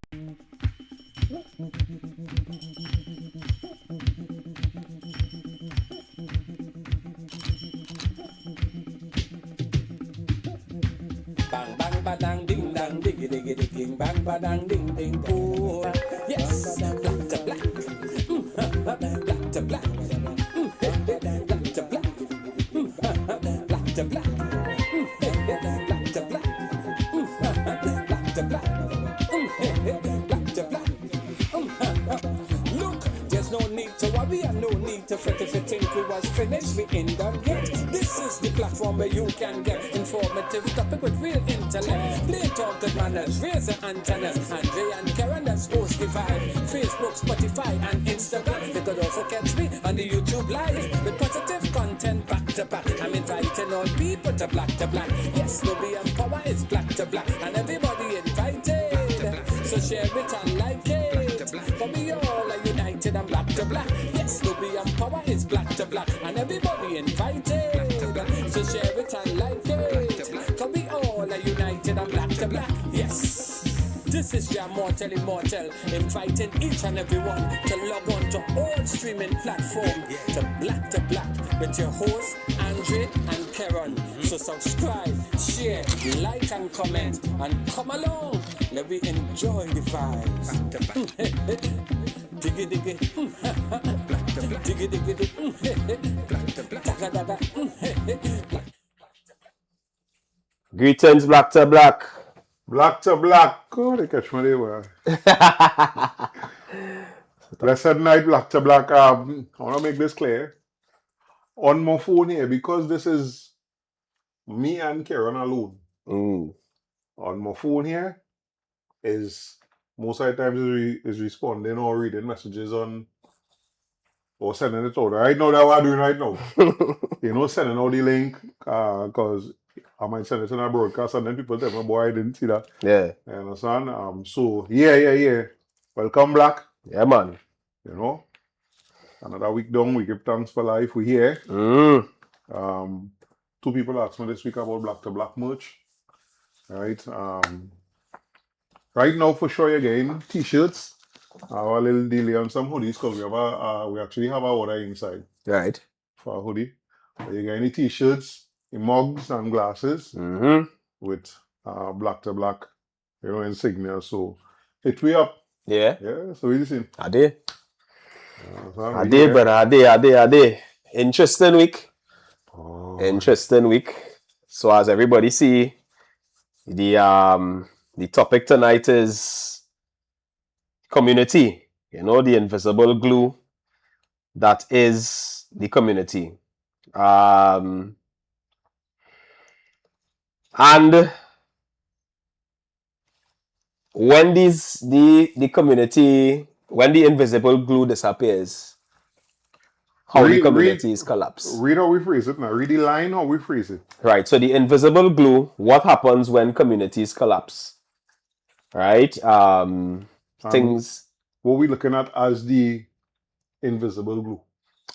Bang bang badang ding dang diggy diggy digging bang badang ding ding oh yes black to black black to black black to black black to black black to black black to black black to black look there's no need to worry and no need to fret if you think we was finished we ain't done yet this is the platform where you can get informative topic with real intellect. Play talk good manners, raise the antennas. Andre and Karen, that's host the vibe. Facebook, Spotify, and Instagram. You could also catch me on the YouTube live with positive content back to back. I'm inviting all people to black. Yes, Lobby and Power is black to black, and everybody invited. So share it and like it. But we all are united and black to black. Yes, Lobby and Power is black to black, and everybody invited. So share it and like it. Cause we all are united and black to black. Yes. This is your mortal immortal, inviting each and everyone to log on to all streaming platforms to black with your host Andre and Karen. So subscribe, share, like and comment and come along. Let me enjoy the vibes. Diggy diggy, black to black. Diggy diggy, black to black. Daga daga. Greetings, Black to Black. Black to Black. Oh, they catch me there. Blessed night, Black to Black. I want to make this clear. On my phone here, because this is me and Karen alone. On my phone here is most of the times is responding or reading messages on or sending it out. Right now, that's what I'm doing right now. Sending out the link because I might send it in a broadcast and then people tell me, boy, I didn't see that. Yeah. You understand? So, yeah. Welcome, Black. Yeah, man. Another week done. We give thanks for life. We're here. 2 people asked me this week about Black to Black merch. Right? Right now, for sure, you're getting t-shirts. I have a little delay on some hoodies because we actually have our order inside. Right. For a hoodie. So you get any t-shirts, mugs and glasses with Black to Black, insignia. So hit me up. Yeah. Yeah. So we listen. I did, brother. I did. Interesting week. Interesting week. So as everybody see, the topic tonight is community. The invisible glue that is the community. And when the community, when the invisible glue disappears, how the communities collapse. Read how we phrase it now. Read the line how we phrase it. Right. So the invisible glue, what happens when communities collapse? Right. Things. What we're looking at as the invisible glue.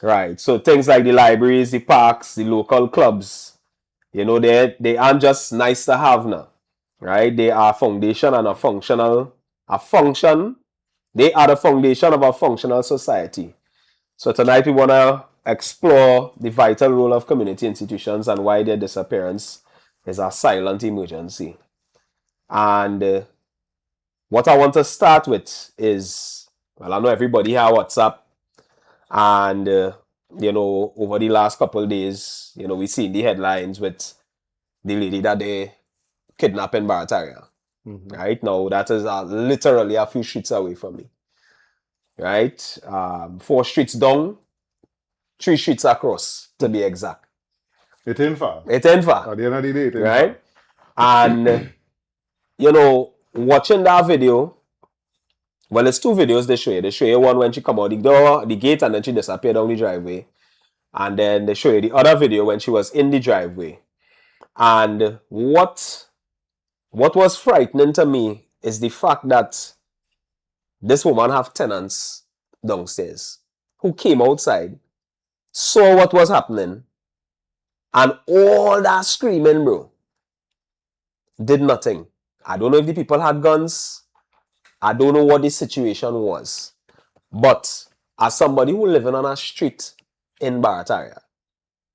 Right. So things like the libraries, the parks, the local clubs, they aren't just nice to have now. Right? They are foundation and a function. They are the foundation of a functional society. So tonight we want to explore the vital role of community institutions and why their disappearance is a silent emergency. And what I want to start with is, I know everybody here WhatsApp, and over the last couple of days, we seen the headlines with the lady that they kidnapped in Barataria. Right now, that is literally a few streets away from me. Right, 4 streets down, 3 streets across, to be exact. It ain't far. It ain't far. At the end of the day, it ain't right? far. And watching that video, well, it's 2 videos they show you. They show you one when she come out the gate, and then she disappeared down the driveway. And then they show you the other video when she was in the driveway. And what was frightening to me is the fact that this woman have tenants downstairs who came outside, saw what was happening, and all that screaming, bro, did nothing. I don't know if the people had guns. I don't know what the situation was. But as somebody who living on a street in Barataria,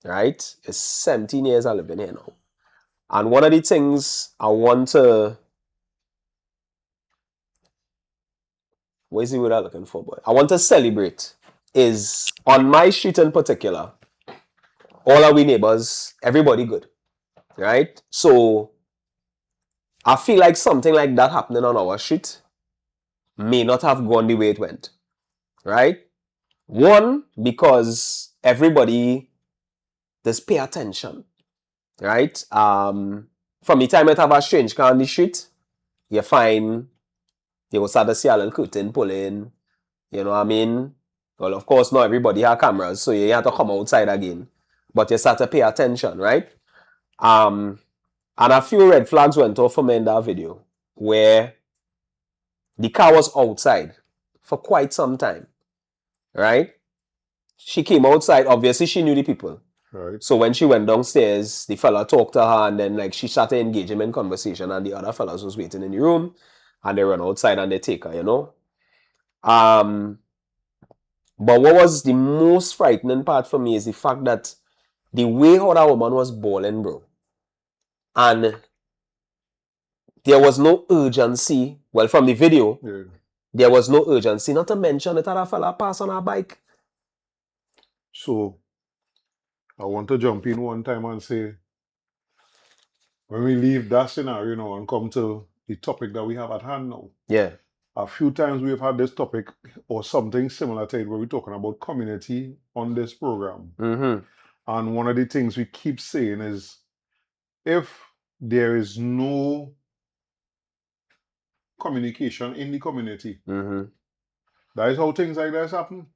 right? It's 17 years I live in here now. And one of the things I want to... What is the word I'm looking for, boy? I want to celebrate is on my street in particular, all our neighbors, everybody good, right? So I feel like something like that happening on our street may not have gone the way it went, right? One, because everybody just pay attention, right? From the time it have a strange car on the street, you find you will start to see a little curtain pulling, you know what I mean? Well, of course, not everybody have cameras, so you have to come outside again. But you start to pay attention, right? And a few red flags went off for me in that video, where the car was outside for quite some time, right? She came outside, obviously she knew the people. Right. So when she went downstairs, the fella talked to her, and then like she started engaging in conversation, and the other fellas was waiting in the room, and they run outside and they take her, you know. But what was the most frightening part for me is the fact that the way how that woman was bawling, bro, and there was no urgency. Well, from the video, there was no urgency. Not to mention that a fella passed on a bike. So I want to jump in one time and say, when we leave that scenario now and come to the topic that we have at hand now. Yeah. A few times we've had this topic or something similar to it where we're talking about community on this program. Mm-hmm. And one of the things we keep saying is, if there is no communication in the community, that is how things like this happen.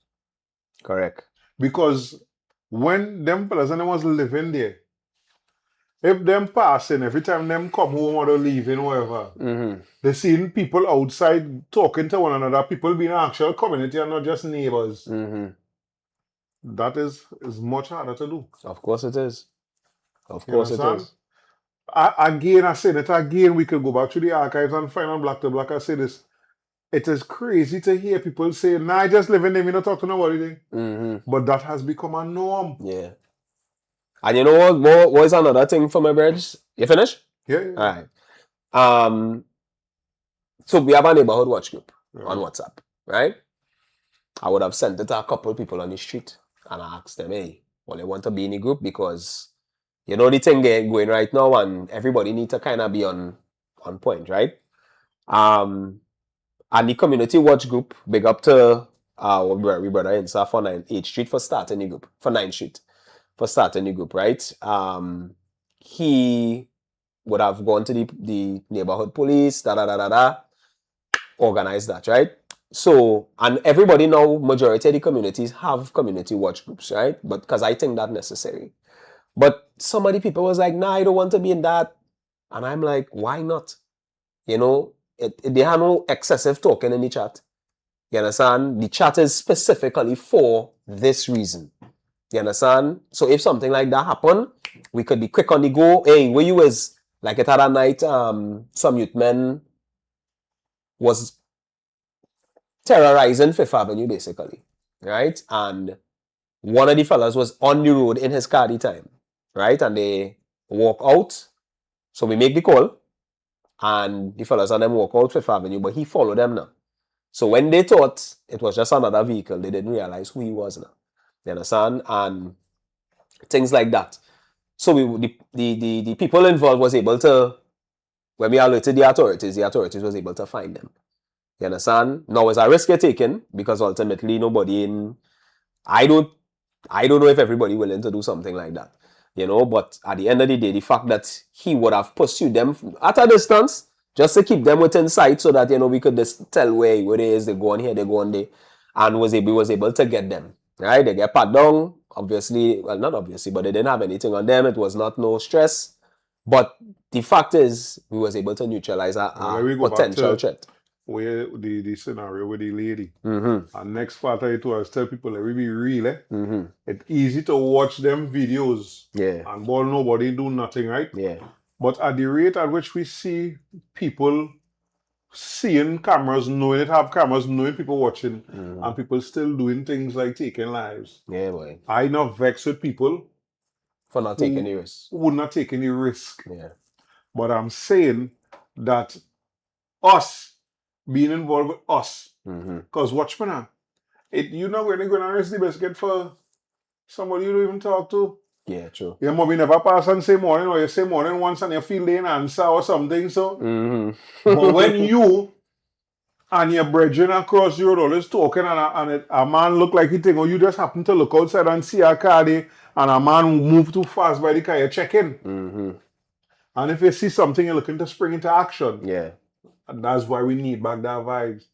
Correct. Because when them fellas and them was living there, if them passing, every time them come home or they leaving, whatever, they seeing people outside talking to one another, people being an actual community and not just neighbors. That is much harder to do. Of course it is. Of course it is. Again, I said it again, we could go back to the archives and find on Black to Black. I say this. It is crazy to hear people say, nah, I just live in there, we not talk to nobody. But that has become a norm. Yeah. And you know what is another thing for my bridge? You finished? Yeah. All right. So we have a neighborhood watch group on WhatsApp, right? I would have sent it to a couple people on the street and I asked them, hey, well, they want to be in the group because you know the thing going right now and everybody needs to kind of be on point, right? And the community watch group, big up to our brother Insa for 8th Street for starting the group, for 9th Street for starting the group, right? He would have gone to the neighborhood police, organize that, right? So, and everybody now, majority of the communities have community watch groups, right? But because I think that's necessary. But some of the people was like, nah, I don't want to be in that. And I'm like, why not? You know, they have no excessive talking in the chat. You understand? The chat is specifically for this reason. You understand? So if something like that happen, we could be quick on the go. Hey, where you is? Like it had a night, some youth men was terrorizing Fifth Avenue, basically. Right? And one of the fellas was on the road in his car at the time. Right? And they walk out. So we make the call. And the fellas and them walk out Fifth Avenue, but he followed them now. So when they thought it was just another vehicle, they didn't realize who he was now. You understand? And things like that. So the people involved was able to, when we alerted the authorities was able to find them. You understand? Now it's a risk you're taking because ultimately nobody in... I don't know if everybody willing to do something like that. You know, but at the end of the day, the fact that he would have pursued them at a distance just to keep them within sight so that, you know, we could just tell where it is, they go on here, they go on there, and was able to get them. Right? They get pat down, obviously, well, not obviously, but they didn't have anything on them. It was not no stress. But the fact is, we was able to neutralize a potential threat. Where the scenario with the lady. And next part of it was tell people, let me be real, it's easy to watch them videos. And ball nobody do nothing, right? Yeah. But at the rate at which we see people seeing cameras, knowing it have cameras, knowing people watching, and people still doing things like taking lives. Yeah, boy. I not vex with people For not taking any risk. who would not take any risk. Yeah. But I'm saying that us being involved with us, because watch me now, you're not really going to risk the biscuit for somebody you don't even talk to. Yeah, true. Your mommy never pass and say morning, or you say morning once and you feel they answer or something. So, but when you and your brethren across the road always talking and a man look like he think, or you just happen to look outside and see a car there, and a man move too fast by the car, you check in. And if you see something, you're looking to spring into action. Yeah. And that's why we need back that vibes.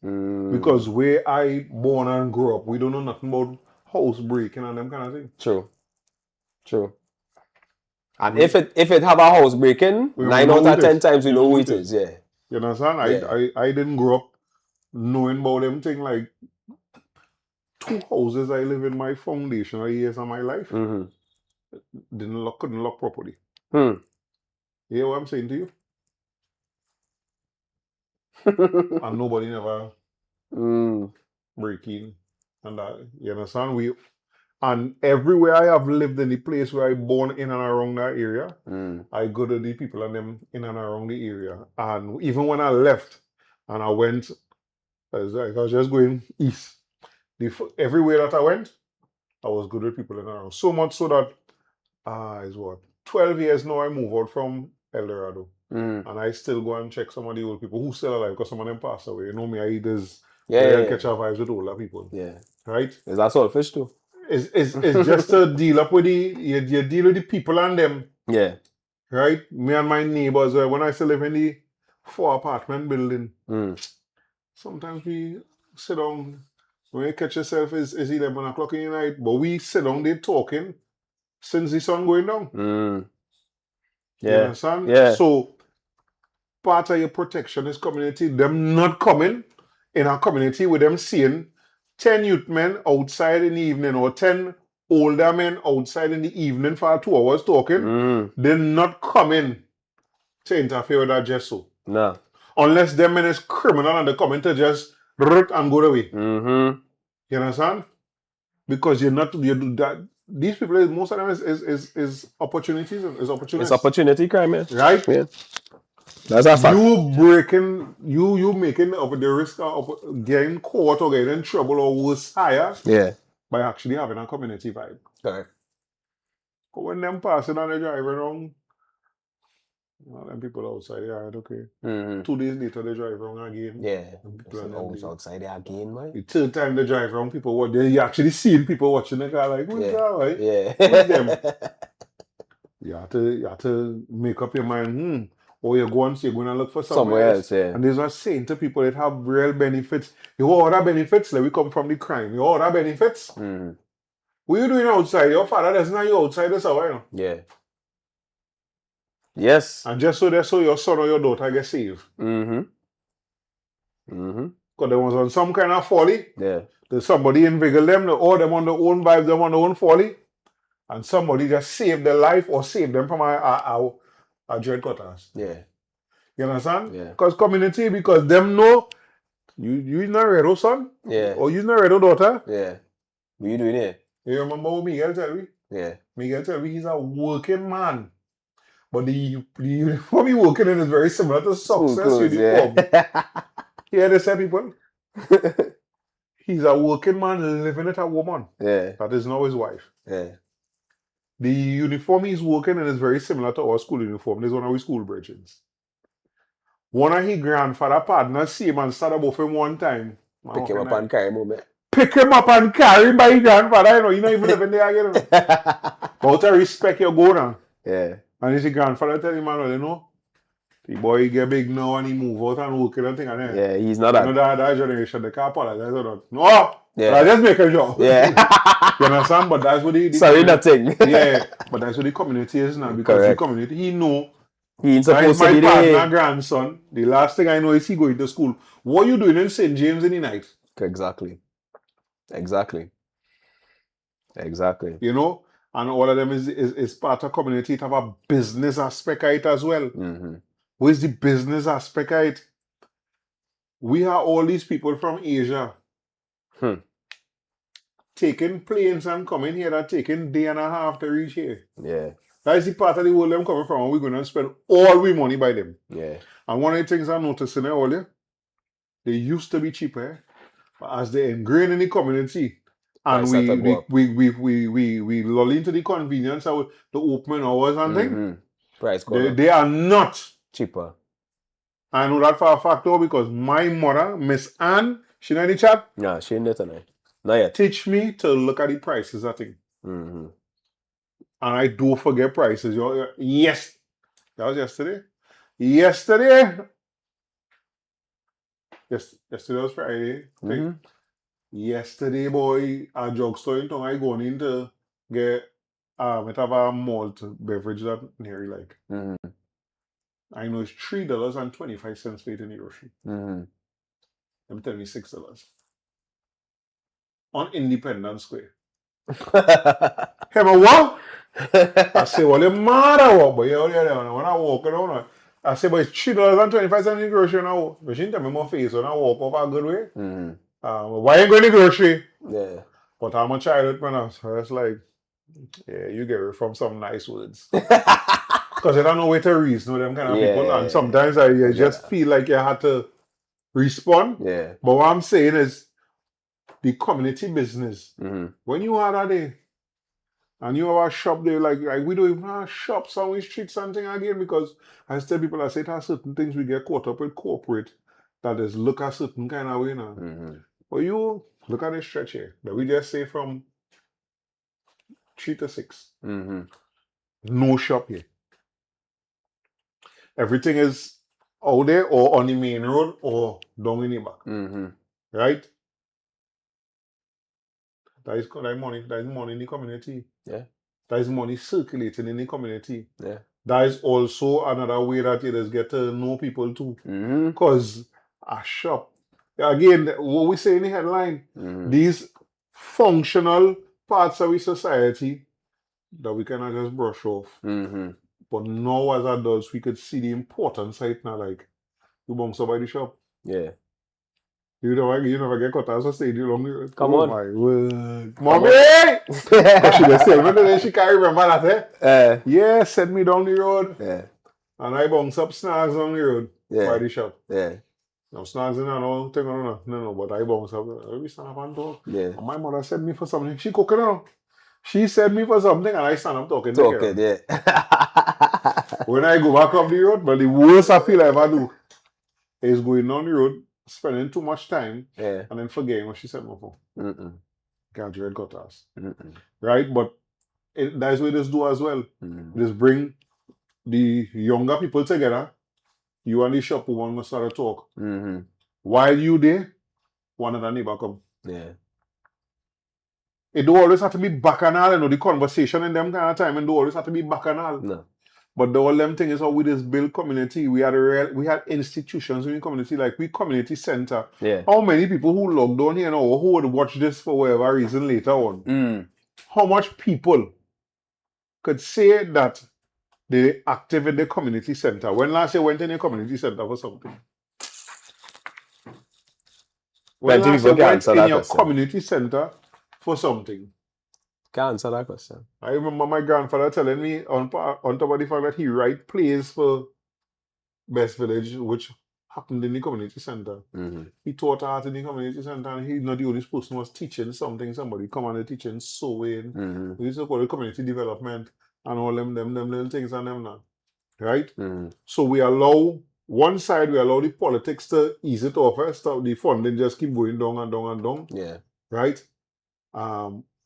Because where I born and grew up, we don't know nothing about house breaking and them kind of things. True. And if it have a house breaking, 9 out of 10 times we know who it is. Yeah. You understand? Yeah. I didn't grow up knowing about them thing. Like 2 houses I live in my foundational years of my life. Couldn't lock properly. You hear what I'm saying to you? And nobody never break in. And that, you understand? And everywhere I have lived in the place where I born in and around that area, I go to the people and them in and around the area. And even when I left and I went, I was just going east. Everywhere that I went, I was good with people in and around. So much so that, it's what, 12 years now I moved out from El Dorado. And I still go and check some of the old people who still alive because some of them passed away. You know me, I catch our vibes with older people. Yeah. Right? Is that Saltfish too? It's just to deal up with you deal with the people and them. Yeah. Right? Me and my neighbors, when I still live in the 4-apartment building, sometimes we sit down, when you catch yourself, it's 11 o'clock in the night, but we sit down there talking since the sun going down. Yeah. You understand? Yeah. So, part of your protection is community. Them not coming in a community with them seeing 10 youth men outside in the evening or 10 older men outside in the evening for 2 hours talking. They're not coming to interfere with that just so. No. Unless them men is criminal and they coming to just root and go away. You understand? Because you do that. These people, most of them is opportunities. It's opportunity crime, yeah. Right? Yeah. That's a fact. You making the risk of getting caught or getting in trouble or worse higher. Yeah. By actually having a community vibe. Correct. But when them passing and they driving around, them people outside, yeah, okay. 2 days later they drive around again. Yeah. Outside there again, man. The third time they drive around, they actually seeing people watching the car like, who's that, right? Yeah. Who's them? You have to make up your mind, or you're going to look for somewhere else. Yeah. And there's not saying to people that have real benefits. Your other benefits, like we come from the crime. Your other benefits. What are you doing outside? Your father doesn't know you outside this hour, you know? Yeah. Yes. And just so your son or your daughter get saved. Because they was on some kind of folly. Yeah. There's somebody inveigle them, or them on their own vibes, them on their own folly. And somebody just saved their life or saved them from a dread cutters. Yeah. You understand? Yeah. Because community, because them know you not ready, son. Yeah. Or you not ready, daughter. Yeah. What are you doing here? You remember what Miguel tell me? Yeah. Miguel tell me he's a working man. But the uniform he working in is very similar to success uniform. Yeah. You hear they say, people? He's a working man living with a woman. Yeah. That is not his wife. Yeah. The uniform he's working in is very similar to our school uniform. There's one of our school bridges. One of his grandfather partners see him and start above him one time. Pick him up and carry him home. Pick him up and carry him by his grandfather. You know, you're not even living there again. But out of respect, you go now. Yeah. And his grandfather tell him, you know, the boy get big now and he move out and work and thing. And yeah, he's not that. You know, that generation, they can't apologize or not. No! Yeah. I just make a job. Yeah. You understand? But that's what the sorry, nothing. Yeah. But that's what the community is now. Because the community, he know. He ain't supposed to be my partner there. Grandson, the last thing I know is he going to school. What you doing in St. James in the night? Exactly. You know? And all of them is part of community. It have a business aspect of it as well. What is the business aspect of it? we have all these people from Asia taking planes and coming here and taking day and a half to reach here. Yeah. That's the part of the world them coming from, and we're going to spend all we money by them. Yeah. And one of the things I'm noticing earlier, they used to be cheaper, but as they ingrain in the community, and we lull into the convenience of the opening hours and things, price go they are not cheaper. I know that for a fact though, because my mother, Miss Ann, she know in the chat. No, she ain't there tonight. Not yet. Teach me to look at the prices, I think. And I do forget prices. Yes. That was yesterday. Yesterday was Friday. Yesterday, boy, a drugstore in town I going in to get it have a malt beverage that nearly like. I know it's $3.25 for it in the grocery. Let me tell me $6. On Independence Square. Hey, but what? I say, well, you're mad or what? But when I walk around, I say, but it's $3.25 in the grocery now. But she didn't tell me my face when I walk over a good way. Why ain't going to the grocery? Yeah. But I'm a child man, so it's like, yeah, you get it from some nice words. Because you don't know where to reason with them kind of people. And sometimes I just feel like you had to respond. Yeah. But what I'm saying is, the community business, when you are there, and you have a shop there, like we don't even have shops on the street something again, because I tell people, I say there are certain things we get caught up with corporate that is look a certain kind of way now. But you look at this stretch here, that we just say from 3 to 6. No shop here. Everything is out there or on the main road or down in the back. Right? That is money. That is money in the community. Yeah. That is money circulating in the community. Yeah. That is also another way that you just get to know people too. Because a shop, again, what we say in the headline, these functional parts of the society that we cannot just brush off. But now as adults, we could see the importance right now, like, you bounce up by the shop. Yeah. You never get cut out, so stay long the road. Come on. My word. Mommy! But she just tell me that she can't remember that, eh? Yeah, send me down the road. Yeah. And I bounce up snags on the road by the shop. Yeah. Now snags in no, but I bounce up. We stand up and talk. Yeah. And my mother sent me for something. She cooking now. She sent me for something and I stand up talking. Talking, yeah. When I go back up the road, but the worst I feel I ever do is going down the road, spending too much time, and then forgetting what she said before. Can't dread cut us. Right? But that's what this do as well. Just bring the younger people together. You and the shop woman must start to talk. While you there, one of the neighbor come. Yeah. It don't always have to be bacchanal, the conversation in them kind of time, and don't always have to be bacchanal. No. But the whole them thing is how we just build community. We had institutions in the community, like we community center. Yeah. How many people who logged down here now, who would watch this for whatever reason later on? How much people could say that they active in the community center? When last year went in a community center for something? When last year went in your community center for something? Can't answer that question. I remember my grandfather telling me on top of the fact that he write plays for Best Village, which happened in the community center. He taught art in the community center, and he's not the only person who was teaching something. Somebody come on and teaching sewing. We used to call it community development and all them little things and them now. Right? So we allow one side, we allow the politics to ease it off. The funding just keep going down and down and down. Yeah. Right?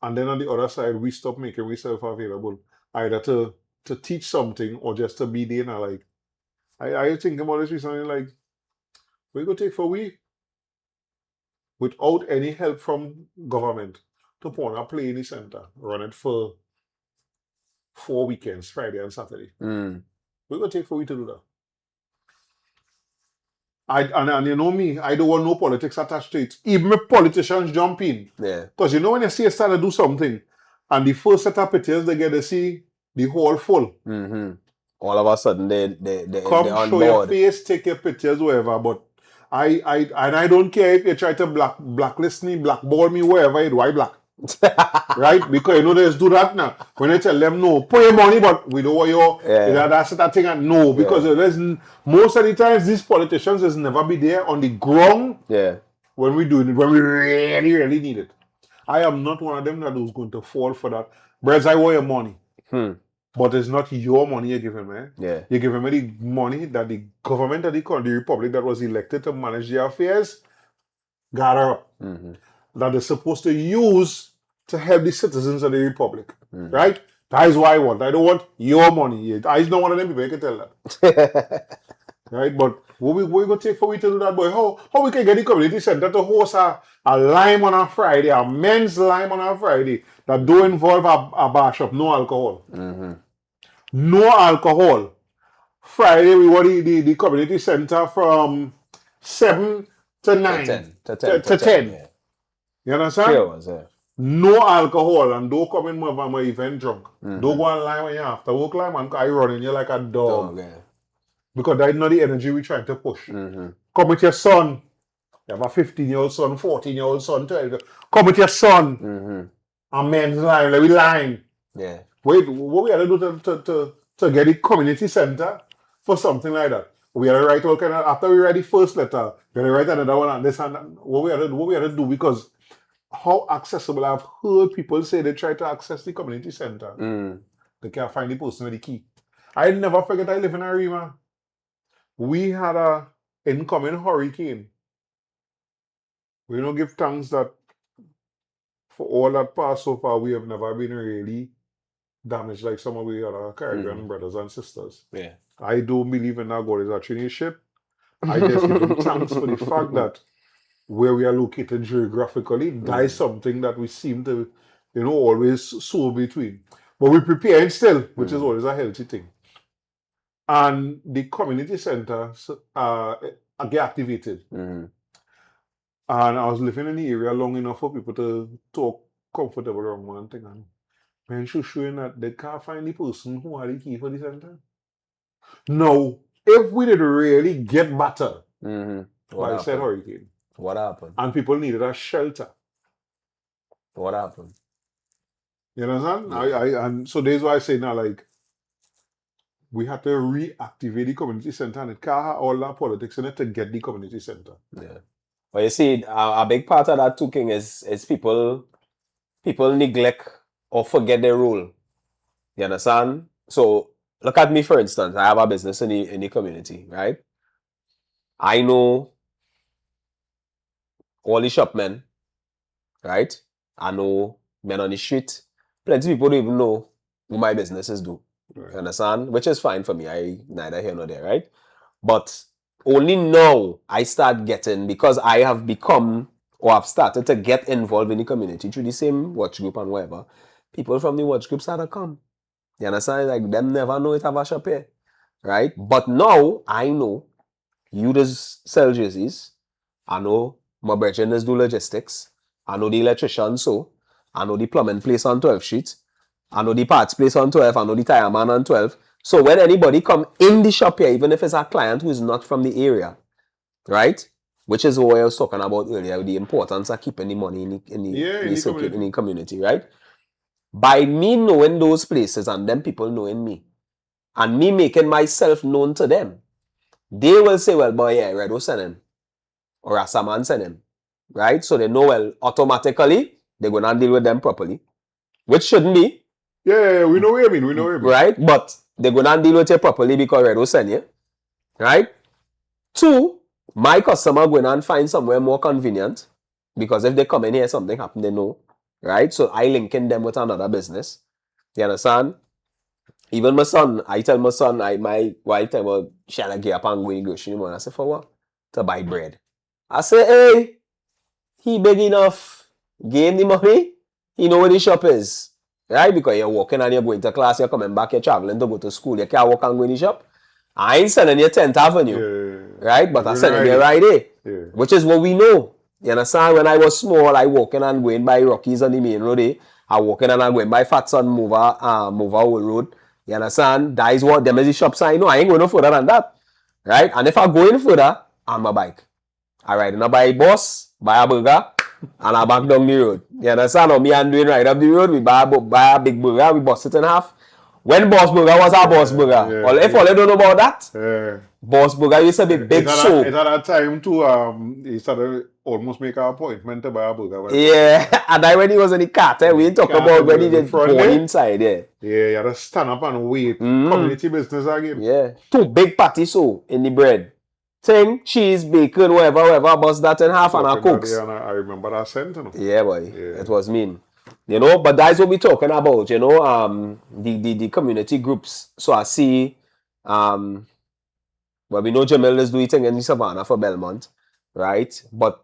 And then on the other side, we stop making ourselves available, either to teach something or just to be there. Like, I think about this recently, like, we go take for we, without any help from government, to put on a play in the center, run it for 4 weekends, Friday and Saturday. We go take for we to do that. And you know me, I don't want no politics attached to it. Even if politicians jump in. Yeah. Because you know when you see a start to do something, and the first set of pictures they get to see the hall full. All of a sudden they come on show board. your face, take your pictures, whatever. But I don't care if you try to blacklist me, blackball me, wherever you do, I black. Right? Because you know they just do that now. When I tell them no, put your money, but we don't want your that's that thing and no. Because there's most of the times these politicians has never be there on the ground when we do it, when we really, really need it. I am not one of them that is going to fall for that. Whereas I want your money. But it's not your money you're giving me. You're giving me the money that the government of the republic that was elected to manage their affairs gather up. That is supposed to use to help the citizens of the republic. Right? That is what I want. I don't want your money. I is not one of them people, you can tell that. Right? But what we going to take for we to do that, boy? How we can get the community center to host a lime on a Friday, a men's lime on a Friday that don't involve a bar shop, no alcohol. No alcohol. Friday we want the community center from 7 to 9. To 10. Yeah. You understand? Sure, no alcohol and don't come in my event drunk. Don't go and lie when you after work line and I running you like a dog. Because that's not the energy we're trying to push. Come with your son. You have a 15-year-old son, 14-year-old son, 12. Come with your son. And men's line, like we line. Wait, what we had to do to get the community center for something like that? We had to write all kind of, after we write the first letter, we had to write another one and this and that. What we had to do because how accessible, I've heard people say they try to access the community center. They can't find the person with the key. I never forget I live in Arima. We had a incoming hurricane. We don't give thanks that for all that passed so far, we have never been really damaged like some of the other Caribbean brothers and sisters. I don't believe in that God is a Trinity ship. I just give him thanks for the fact that where we are located geographically, that is something that we seem to, always soar between. But we're preparing still, which is always a healthy thing. And the community center get activated. And I was living in the area long enough for people to talk comfortable around one thing. And men should show that they can't find the person who had the key for the center. No, if we did really get better, like I said, hurricane. What happened? And people needed a shelter. What happened? You understand? And so that's why I say now, like, we have to reactivate the community center and it can't have all that politics in it to get the community center. But you see, a big part of that too, King, is people neglect or forget their role. You understand? So look at me, for instance. I have a business in the community, right? I know all the shopmen, right? I know men on the street. Plenty of people don't even know who my businesses do. You understand? Which is fine for me. I neither here nor there, right? But only now I start getting, because I have become or have started to get involved in the community through the same watch group and whatever. People from the watch group start to come. You understand? Like them never know it have a shop here. Right? But now I know you just sell jerseys. I know my brethren just do logistics. I know the electrician so. I know the plumbing place on 12th Street. I know the parts place on 12. I know the tire man on 12. So when anybody come in the shop here, even if it's a client who is not from the area, right? Which is what I was talking about earlier, the importance of keeping the money in the community, right? By me knowing those places and them people knowing me, and me making myself known to them, they will say, well, boy, yeah, Redo send him. Or Rasaman send him. Right? So they know, well, automatically, they're going to deal with them properly. Which shouldn't be. Yeah, we know what you mean. We know what you mean. Right? But they're going to deal with you properly because Redo send you. Right? 2, my customer going and find somewhere more convenient. Because if they come in here, something happen, they know. Right? So I linking them with another business. You understand? Even my son, I tell my son, my wife tell me, shall I get up and go in the grocery anymore? I say, for what? To buy bread. I say, hey, he big enough. Give him the money. He know where the shop is. Right? Because you're walking and you're going to class, you're coming back, you're traveling to go to school. You can't walk and go in the shop. I ain't sending you 10th Avenue. Right? But I'm sending you right there. Which is what we know. You understand? When I was small, I walking and going by Rockies on the main road. I walking and I'm going by Fatson Mover Old Road. You understand? That is what them is the shops I know. I ain't going no further than that. Right? And if I go in further, I'm a bike. I ride in a buy bus, buy a burger, and I back down the road. You understand? Or me and doing right up the road, we buy a big burger, we bust it in half. When Boss Burger was our Boss Burger. Yeah, If all you don't know about that, yeah. Boss Burger used to be big soap. It had a time to he started almost make an appointment to buy a burger. Yeah, and then when he was in the cartel, we talk about when he did go inside there. Yeah, you had to stand up and wait. Community business again. Yeah. 2 big patties so in the bread. Thing, cheese, bacon, whatever, bust that in half and a cooks. I remember that sentence. Yeah, boy. Yeah. It was mean. You know, but that's what we're talking about, you know, the community groups. So I see, well, we know Jamil is doing thing in the Savannah for Belmont, right? But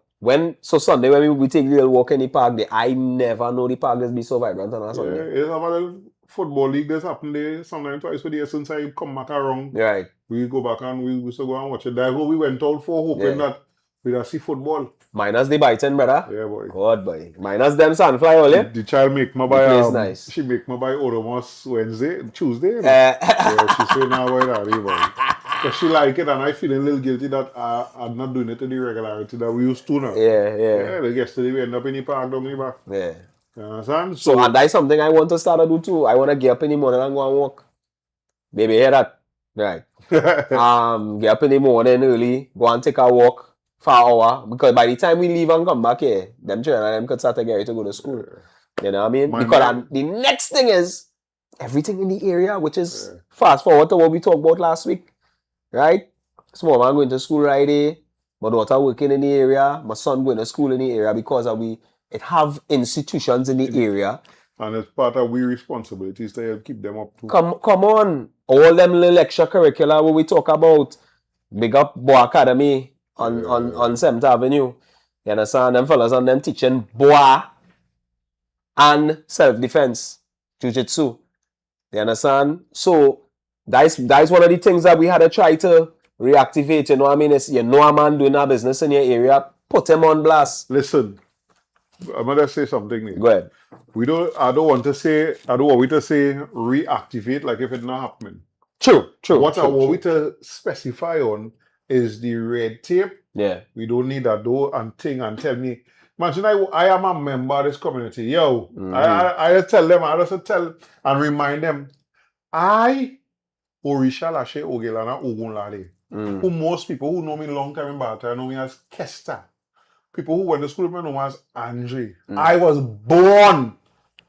Sunday when we take a little walk in the park, I never know the park is be so vibrant on a Sunday. Yeah, it's a little football league that's happened there sometimes twice a day since I come back around. Right. We go back and we used to go and watch it. That's what we went out for, hoping that we'd see football. Minus the biting, brother. Yeah, boy. God, boy. Minus them sandfly only. The child make me buy nice. She make me buy Oromos Tuesday. Yeah, she say now boy that boy. Because she like it and I feel a little guilty that I'm not doing it to the regularity that we used to now. Yeah. Yesterday we end up in the park down the back. Yeah. You understand? So and that's something I want to start to do too. I want to get up in the morning and go and walk. Baby, hear that? Right. Get up in the morning early, go and take a walk for an hour. Because by the time we leave and come back here, them children and them could start to get ready to go to school. You know what I mean? Because the next thing is everything in the area, which is fast forward to what we talked about last week. Right? Small man going to school right there. My daughter working in the area. My son going to school in the area because it have institutions in the area. And it's part of we responsibilities to help keep them up too. Come on. All them little extracurricular what we talk about. Big up Boa Academy on 7th Avenue. You understand? Them fellas and them teaching Boa and self-defense. Jiu-jitsu. You understand? So that's one of the things that we had to try to reactivate. You know what I mean? It's, you know a man doing a business in your area, put him on blast. Listen, I'm gonna say something here. Go ahead. I don't want to say reactivate like if it's not happening. True. What I want we to specify on is the red tape. Yeah. We don't need that door and thing and tell me. Imagine I am a member of this community. Yo, I just tell them, I just tell and remind them, Orisha Lashe Ogelana Ogunlade. Who most people who know me long time in Bata know me as Kester. People who went to school with me know me as Andre. I was born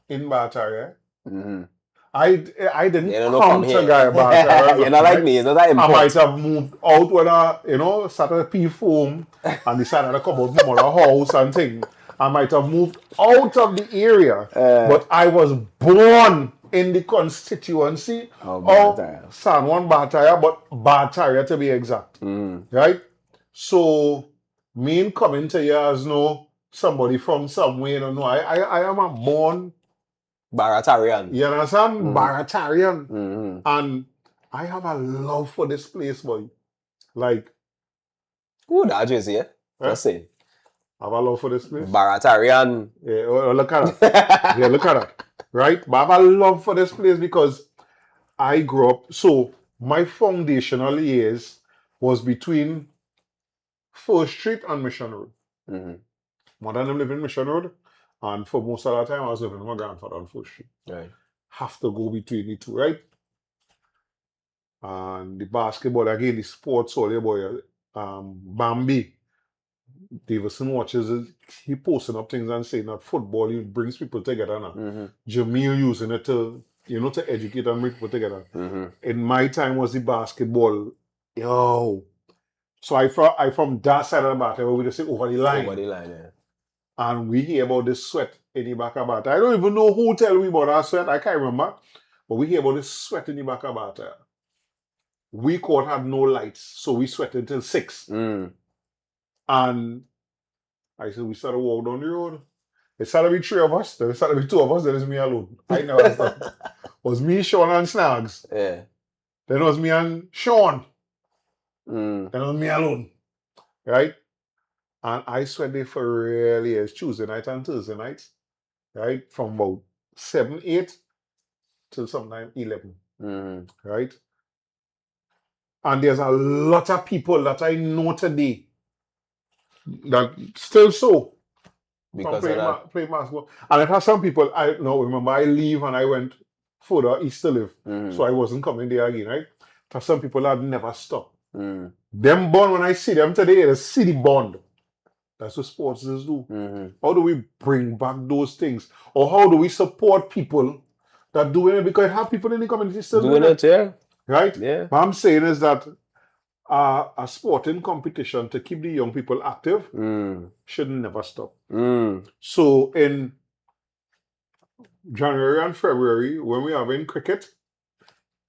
in Bata, I didn't come to Bata. You're not like me, it's not that important. I might have moved out when I started a P form and decided to come out from our house and things. I might have moved out of the area, but I was born in the constituency of San Juan Bataya, but Bataya to be exact. Right? So, me coming to you as somebody from somewhere, I am a born Baratarian. You understand? Baratarian. And I have a love for this place, boy. Like, who that is here? Let's see. I have a love for this place. Baratarian. Yeah, look at that. Yeah, look at that. Right? But I have a love for this place because I grew up. So my foundational years was between First Street and Mission Road. My dad lived in Mission Road, and for most of that time I was living with my grandfather on First Street. Right. Have to go between the two, right? And the basketball again, the sports, all your boy, Bambi. Davison watches it, he posting up things and saying that football brings people together now. Jamil using it to educate and bring people together. In my time was the basketball. Yo. So I from that side of the bat, we just say over the line. Over the line, yeah. And we hear about this sweat in the back of bat. I don't even know who tell me about that sweat. I can't remember. But we hear about this sweat in the back of bat. We court had no lights, so we sweated until 6. And I said, we started walk down the road. It started to be 3 of us. Then it started to be 2 of us. Then it's me alone. I never understand. It was me, Sean, and Snags. Yeah. Then it was me and Sean. Then it was me alone. Right? And I sweat there for really years. Tuesday night and Thursday nights. Right? From about 7, 8 till sometime 11. Right? And there's a lot of people that I know today that still so from Because of that. playing basketball. And it has some people, I know, remember I leave and I went further east to live. So I wasn't coming there again, right? It has some people that never stop. Them bond, when I see them today, they see the bond. That's what sports do. How do we bring back those things? Or how do we support people that doing it? Because I have people in the community still doing it. Yeah. Right? Yeah. What I'm saying is that a sporting competition to keep the young people active should never stop. So in January and February, when we have in cricket,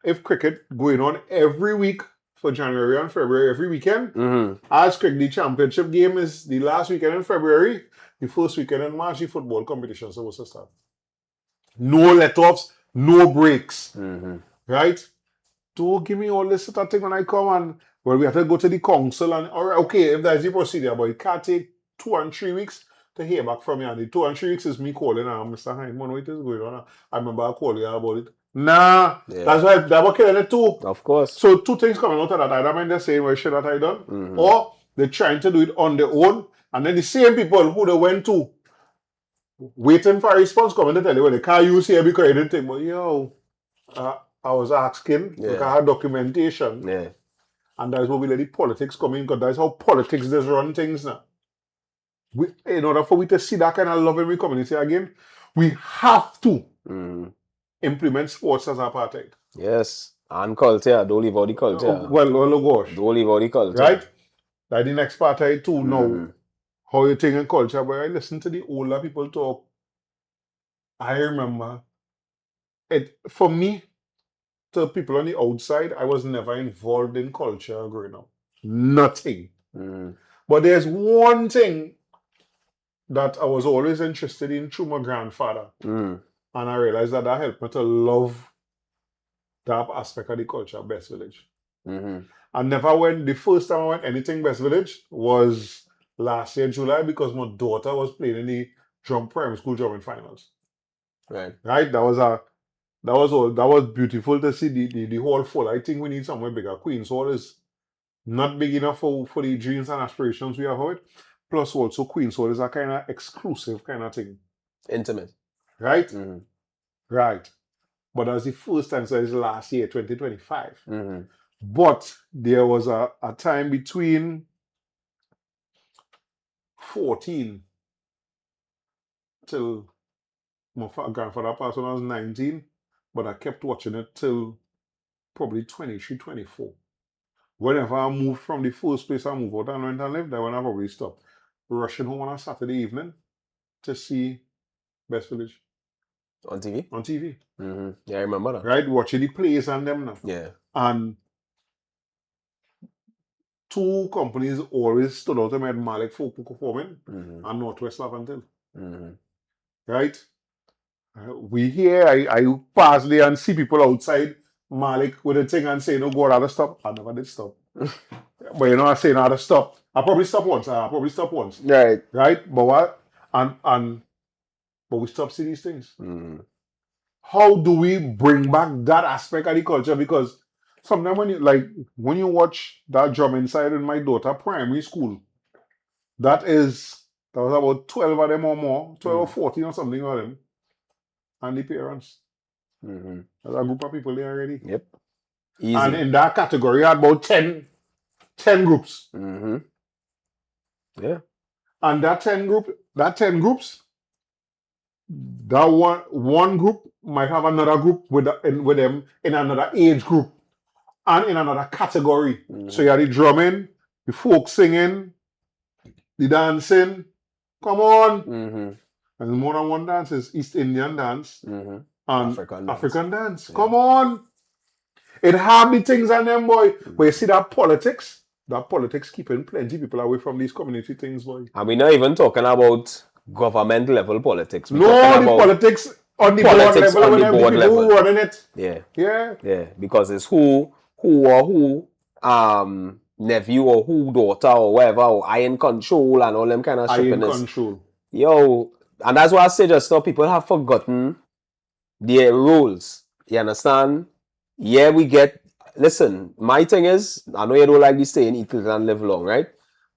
if cricket going on every week for January and February, every weekend, as cricket, the championship game is the last weekend in February, the first weekend in March, the football competition is supposed to start. No let-offs, no breaks. Right? Don't give me all this sort of thing when I come and well, we have to go to the council and okay, if that's the procedure, but it can't take 2 and 3 weeks to hear back from you. And the 2 and 3 weeks is me calling Mr. Hyman, what is going on? I remember I called you about it. Nah, that's why they were killing it too. Of course. So 2 things coming out of that. Either man they're saying, well, should that I done? Or they're trying to do it on their own. And then the same people who they went to waiting for a response coming to tell you, well, they can't use here because they didn't think, well, yo, I was asking because I had documentation. Yeah. And that's where we let the politics come in, because that's how politics does run things now. In order for we to see that kind of love in the community again, we have to implement sports as apartheid. Yes. And culture. Don't leave out the culture. Well, gosh. Don't leave out the culture. Right? Like the next apartheid too now. How you think in culture, but I listen to the older people talk. I remember it for me. To people on the outside, I was never involved in culture growing up. Nothing. But there's one thing that I was always interested in through my grandfather. And I realized that helped me to love that aspect of the culture of Best Village. I never went, the first time I went anything Best Village was last year, July, because my daughter was playing in the primary school drumming finals. Right. That was beautiful to see the hall full. I think we need somewhere bigger. Queen's Hall is not big enough for the dreams and aspirations we have of it. Plus also Queen's Hall is a kind of exclusive kind of thing. Intimate. Right? Right. But that's the first time, so it's last year, 2025. But there was a time between 14 till my grandfather passed when I was 19. But I kept watching it till probably 23, 24. Whenever I moved from the first place I moved out and went and lived there, when I probably stopped rushing home on a Saturday evening to see Best Village. On TV? On TV. Yeah, I remember that. Right? Watching the plays and them now. Yeah. And 2 companies always stood out to me at Malik Folk performing and Northwest Laventille. Right? We here, I pass there and see people outside Malik with a thing and say, no, go out to stop. I never did stop. But you know, I say no to stop. I probably stop once. Right. Right? But what? But we stop seeing these things. How do we bring back that aspect of the culture? Because sometimes when you watch that drumming side in my daughter primary school, that was about 12 of them or more, 12 or 14 or something of them. And the parents. There's a group of people there already. Yep. Easy. And in that category, you had about 10 groups. Yeah. And that 10 groups, that one group might have another group with them in another age group and in another category. So you had the drumming, the folk singing, the dancing. Come on. And more than one dance is East Indian dance and African dance. Yeah. Come on. It have the things on them, boy. But you see that politics keeping plenty people away from these community things, boy. And we're not even talking about government level politics. Politics on the board level. Who running it. Yeah. Because it's who nephew or who daughter or whatever, or I in control and all them kind of shit. Control. Yo, and that's why I say just now, people have forgotten their roles. You understand? Yeah, listen, my thing is, I know you don't like this saying, eat little and live long, right?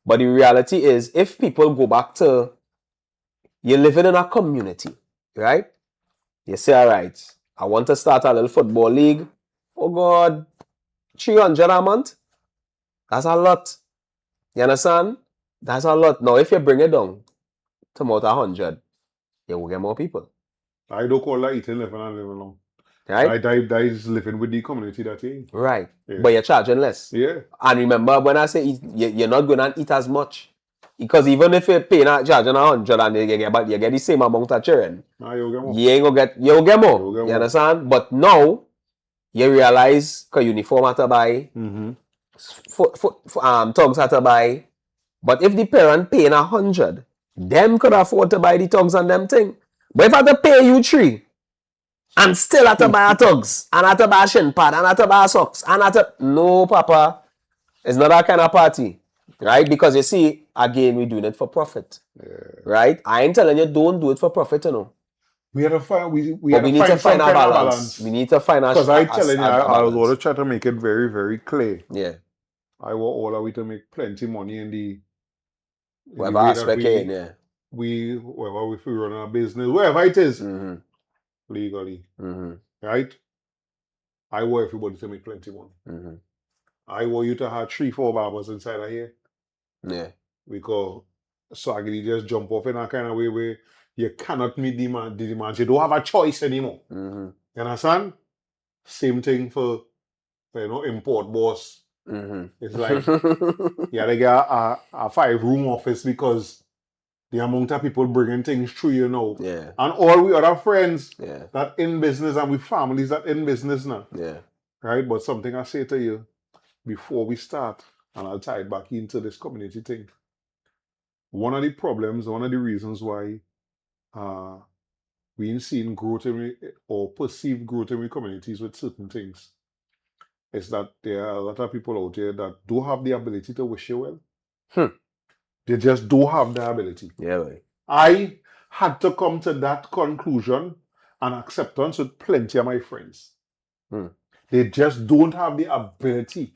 But the reality is, if people go back to, you're living in a community, right? You say, all right, I want to start a little football league. Oh God, 300 a month? That's a lot. You understand? That's a lot. Now, if you bring it down to about 100, you will get more people. I don't call that eating, living and living long. Right? That is living with the community that you in. Right. Yeah. But you're charging less. Yeah. And remember, when I say eat, you're not going to eat as much. Because even if you're paying charging 100 and you get the same amount of children, You'll get more. you ain't gonna get, you'll get more. You understand? But now, you realize, because uniform had to buy, thugs had to buy. But if the parent paying 100, them could afford to buy the thugs and them thing. But if I had to pay you 3, and still have to buy a thugs, and have to buy a shin pad, and have to buy socks, and have to... No, Papa. It's not that kind of party. Right? Because you see, again, we're doing it for profit. Yeah. Right? I ain't telling you, don't do it for profit, you know. We have to find, we need to find a balance. We need to find a because I'm telling you, I was going to try to make it very, very clear. Yeah. I want all of we to make plenty money in the... whatever aspect in, yeah. Wherever we run our business, wherever it is, legally. Right? I want everybody to make plenty money. I want you to have 3-4 barbers inside of here. Yeah. Because Swaggy just jump off in a kind of way where you cannot meet the demands. You don't have a choice anymore. You understand? Same thing for import boss. It's like you gotta get a 5-room office because the amount of people bringing things through, you know. Yeah. And all we other friends that in business and with families that in business now. Yeah. Right? But something I say to you before we start, and I'll tie it back into this community thing. One of the problems, one of the reasons why we ain't seen growth or perceived growth in communities with certain things is that there are a lot of people out there that don't have the ability to wish you well. They just don't have the ability. Yeah, right. I had to come to that conclusion and acceptance with plenty of my friends. They just don't have the ability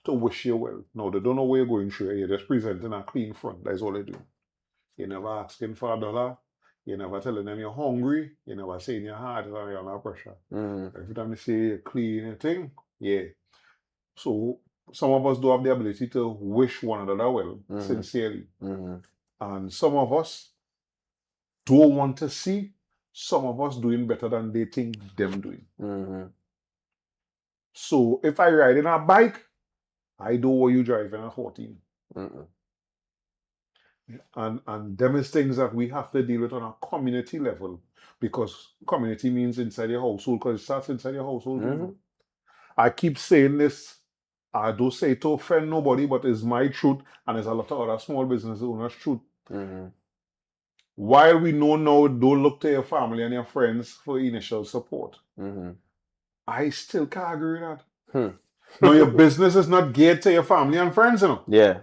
to wish you well. No, they don't know where you're going through. You're just presenting a clean front. That's all they do. You're never asking for $1. You're never telling them you're hungry. You're never saying you're hard. You're under pressure. Every time you say you're clean thing, yeah. So some of us do have the ability to wish one another well, sincerely. And some of us don't want to see some of us doing better than they think them doing. So if I ride in a bike, I don't want you driving a 14. And them is things that we have to deal with on a community level, because community means inside your household, because it starts inside your household. I keep saying this. I don't say it to offend nobody, but it's my truth, and there's a lot of other small business owners' truth. While we know now, don't look to your family and your friends for initial support. I still can't agree with that. Now, your business is not geared to your family and friends, you know. Yeah.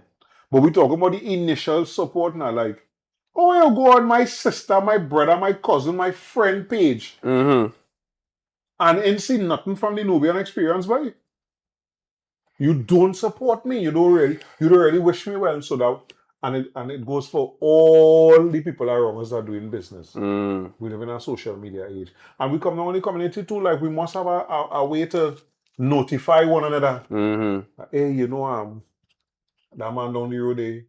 But we talk about the initial support now, like, oh, you go on my sister, my brother, my cousin, my friend page, and ain't see nothing from the Nubian experience, boy. You don't support me. You don't really wish me well. So that, and it goes for all the people around us that are doing business. We live in a social media age, and we come down in the community too. Like, we must have a way to notify one another. Hey, you know, that man down the road,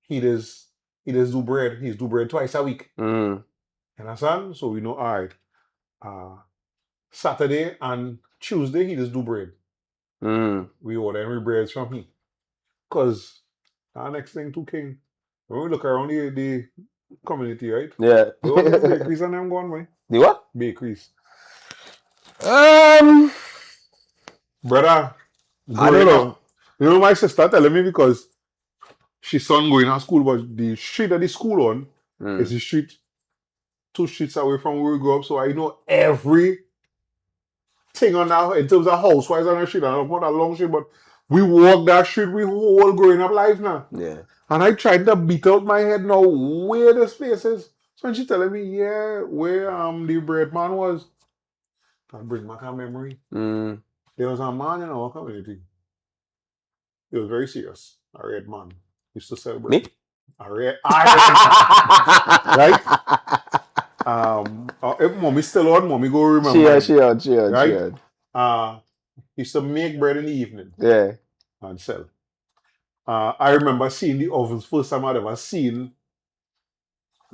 he does do bread. He's do bread twice a week. You understand? So we know, all right, Saturday and Tuesday he does do bread. We order every bread from him. Because our next thing to King, when we look around the community, right? Yeah. Those bakeries and them going, boy. The what? Bakeries. I Brother, don't know. You know, my sister telling me because she's son going to school, but the street that the school on is the street 2 streets away from where we grew up. So I know every thing on that in terms of house-wise on the street. I don't want that long street, but we walk that street we whole growing up life now. Yeah. And I tried to beat out my head now where this place is. So when she telling me, yeah, where the bread man was, I bring back a memory. There was a man in our community. He was very serious, a red man. used to sell bread. Me? Right? If mommy still on, mommy go remember. She on. Right? Used to make bread in the evening. Yeah. And sell. I remember seeing the ovens first time I'd ever seen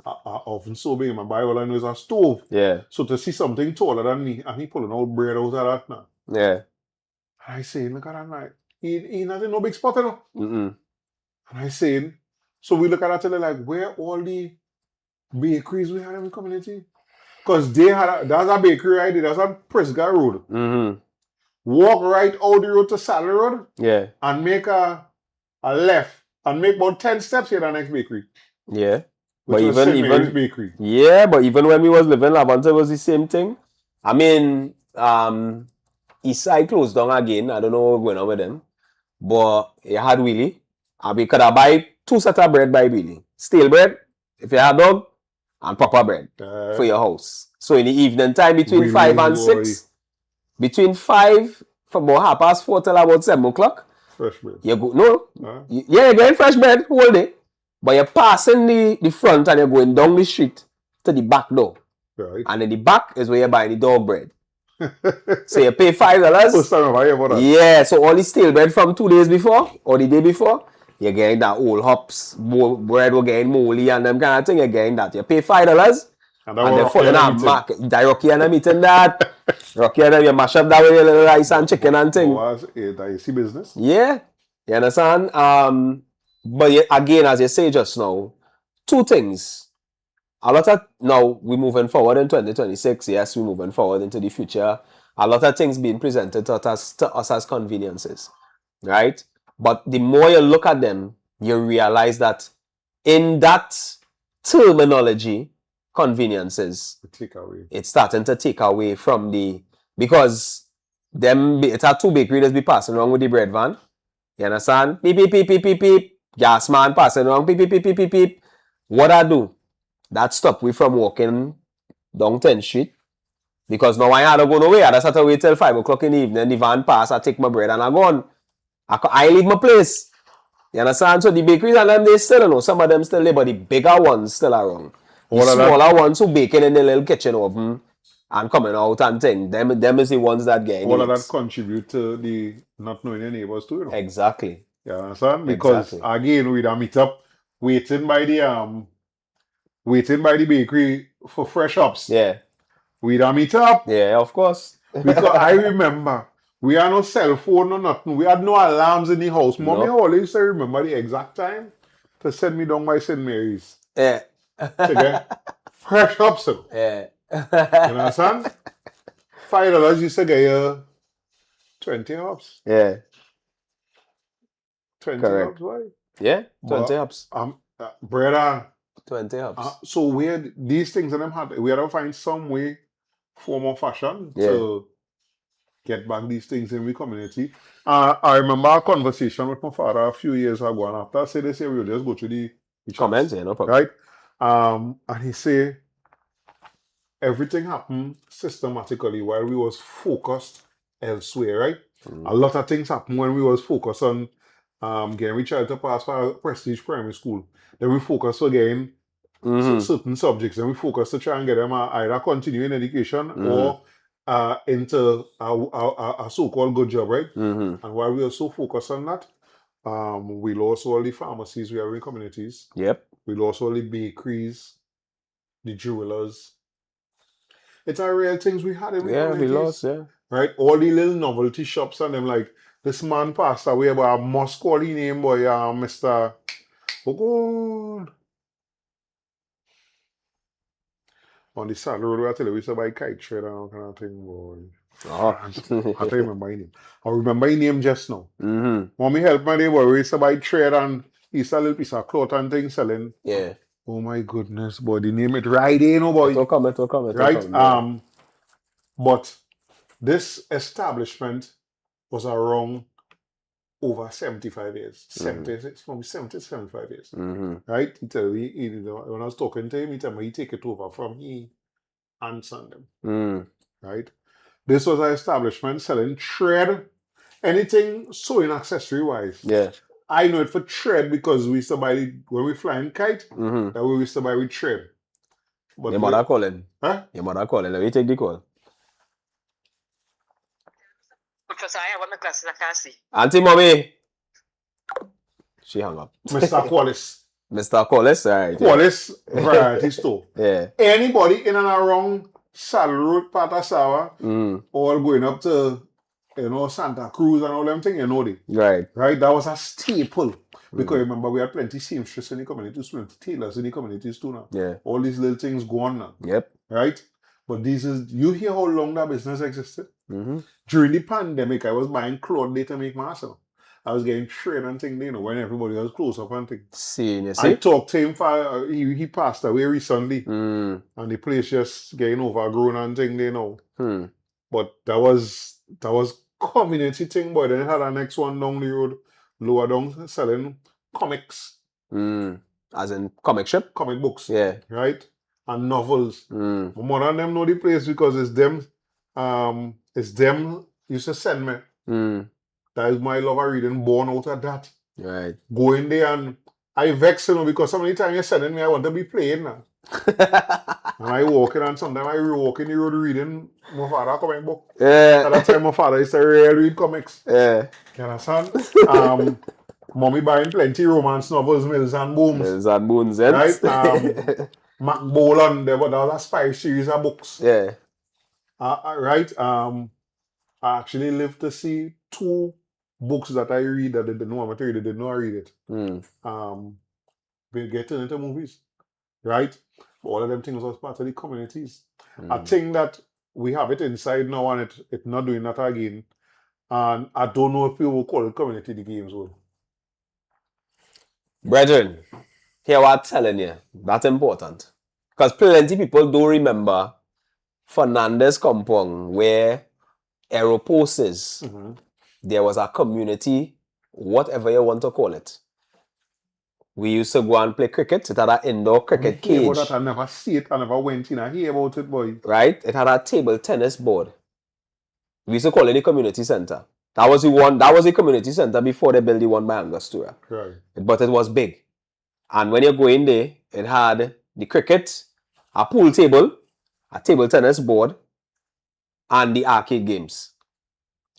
an oven so big. My all I know is a stove. Yeah. So to see something taller than me, and he pulling out bread out of that now. Yeah. And I saying, look at that night. He not in no big spot, you know. Mm-mm. And I saying, so we look at that and like, where all the bakeries we had in the community? Because that's a bakery right there. That's on Prescott Road. Mm-hmm. Walk right out the road to Saddle Road. Yeah. And make a left. And make about 10 steps here to the next bakery. Yeah. Which But was St. Mary's Bakery. Yeah, but even when we was living in Lavanta, it was the same thing. I mean, Eastside closed down again. I don't know what's going on with them. But you had Willie. And we could have buy 2 sets of bread by Willie. Stale bread, if you had dog, and proper bread for your house. So in the evening time, between 5 and 6, between 5 from about 4:30 till about 7 o'clock. Fresh bread. You go, you're getting fresh bread whole day. But you're passing the front and you're going down the street to the back door. Right. And in the back is where you're buying the dog bread. So you pay $5. First time I hear about that. Yeah, so all the stale bread from 2 days before or the day before, you're getting that old hops, bread we're getting moldy and them kind of thing, you're getting that. You pay $5 and they're falling out market. That Rocky and them eating that. Rocky and them, you mash up that with your little rice and chicken and thing. That see business? Yeah. You understand? But again, as you say just now, 2 things. Now we're moving forward in 2026. Yes, we're moving forward into the future. A lot of things being presented to us as conveniences, right? But the more you look at them, you realize that in that terminology, conveniences, it's starting to take away from because it's a 2 bakeries be passing around with the bread van. You understand? Beep, beep, beep, beep, beep, beep. Gas man passing around, beep, beep, beep, beep, beep, beep. What I do? That stopped me from walking down 10th Street. Because now I had to go nowhere. I just had to wait till 5 o'clock in the evening. The van pass, I take my bread and I go on. I leave my place. You understand? So the bakeries and them, they still, you know, some of them still there, but the bigger ones still around. The smaller ones who baking in the little kitchen oven and coming out and thing. Them is the ones that get all of that contribute to the not knowing your neighbors too, you know. Exactly. You understand? Because again, we'd meet up waiting by the bakery for fresh ups. Yeah. We'd meet up. Yeah, of course. Because I remember we had no cell phone or nothing. We had no alarms in the house. Mommy always used to remember the exact time to send me down by St. Mary's. Yeah. To get fresh ups. Yeah. You understand? $5 used to get you 20 ups. Yeah. 20 ups, right? Yeah, 20 ups. Brother. 20 ups. So these things in them we had to find some way, form of fashion to get back these things in the community. I remember a conversation with my father a few years ago, and after I said this, we'll just go to the comments, no problem. Right? And he say everything happened systematically while we was focused elsewhere, right? A lot of things happened when we was focused on getting we child to pass for prestige primary school. Then we focus again certain subjects. Then we focus to try and get them either continuing education or into a so-called good job, right? And while we are so focused on that, we lost all the pharmacies we have in communities. Yep. We lost all the bakeries, the jewelers. It's our real things we had in communities. We lost, Right? All the little novelty shops and them, like this man passed away, but I must call his name, boy, Mr. Oh God. On the Saddle Road, I tell you, we used to buy kite thread and all kind of thing, boy. I can't remember his name. I remember his name just now. Mommy helped my neighbor. We used to buy thread and he used to a little piece of cloth and things selling. Yeah. Oh my goodness, boy. The name it right in, boy. It'll come. Right? But this establishment was around over 75 years. 75 years. Right? He tell me, when I was talking to him, he told me he take it over from he and son them. Right? This was an establishment selling thread, anything sewing accessory wise. Yeah. I know it for thread because we used to buy it when we flying kite. That we used to buy with thread. But Your mother calling. Huh? Your mother calling. Let me take the call. Because I have one class I can't see. Auntie Mommy. She hung up. Mr. Qualis. Mr. Qualis, alright. Qualis Variety Store. Yeah. Anybody in and around Saddle Road, Patasawa, all going up to, Santa Cruz and all them things, they. Right. Right? That was a staple. Because remember, we had plenty seamstress in the community, plenty tailors in the communities too now. Yeah. All these little things go on now. Yep. Right? But you hear how long that business existed? During the pandemic, I was buying clothes to make myself. I was getting trained and things, when everybody was close up and things. See. I talked to him for, he passed away recently. And the place just getting overgrown and things, But that was community thing, but then it had a next one down the road, lower down, selling comics. As in comic strip? Comic books. Yeah. Right? And novels. My mother and them know the place because it's them used to send me. That is my love of reading, born out of that. Right. Go in there and I vex, because so many times you're sending me, I want to be playing now. And I walk in and sometimes I walk in the road reading my father comic book. Yeah. At that time my father used to read comics. Yeah. You understand? Mommy buying plenty romance novels, Mills and Booms. Mills and Booms, right? Mac Bolan, that was a spy series of books. Yeah. Right? I actually lived to see 2 books that I read that they didn't want me to read. They didn't know I read it. We get into movies. Right? All of them things was part of the communities. I think that we have it inside now and it's not doing that again. And I don't know if people will call it community the games will. Brethren, here what I'm telling you, that's important. Because plenty people don't remember Fernandez Compound where Aeropost is. There was a community, whatever you want to call it. We used to go and play cricket. It had an indoor cricket cage. About that, I never see it. I never went in. I hear about it, boy. Right? It had a table tennis board. We used to call it the community center. That was the community center before they built the one by Angostura. Right. But it was big. And when you go in there, it had the cricket, a pool table, a table tennis board, and the arcade games.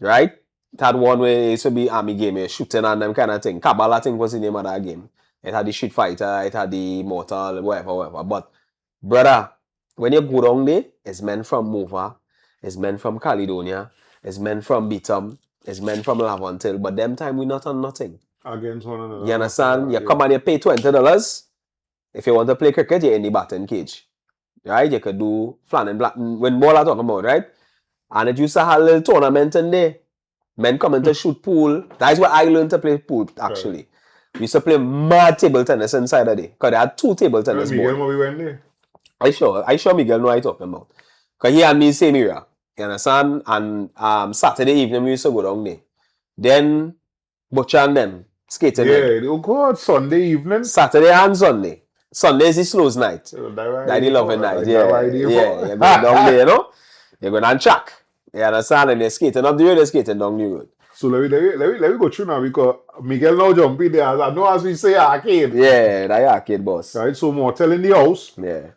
Right? It had one where it used to be army game, shooting and them kind of thing. Cabal, I think, was the name of that game. It had the Street Fighter, it had the Mortal, whatever. But, brother, when you go down there, it's men from Mova, it's men from Caledonia, it's men from Beatum, it's men from Laventille, but them time we not on nothing. Against one another. You understand? You come and you pay $20. If you want to play cricket, you're in the batting cage. Right? You could do flan and black, when ball are talking about, right? And it used to have a little tournament in there. Men coming to shoot pool. That is where I learned to play pool, actually. Right. We used to play mad table tennis inside of there. Because they had 2 table tennis boards. Miguel, we went there. I sure Miguel know what I'm talking about. Because he and me same era. You understand? And Saturday evening we used to go down there. Then Butcher and them skating. Yeah, oh God, Sunday evening. Saturday and Sunday. Sunday is the slows night. That's the loving night. Yeah. You go down there, you go down track. You understand? And they're skating up the road, they're skating down the road. So let me go through now because Miguel now jump in there. I know as we say arcade. Yeah, that arcade boss. Right, so Mortel in the house. Yeah.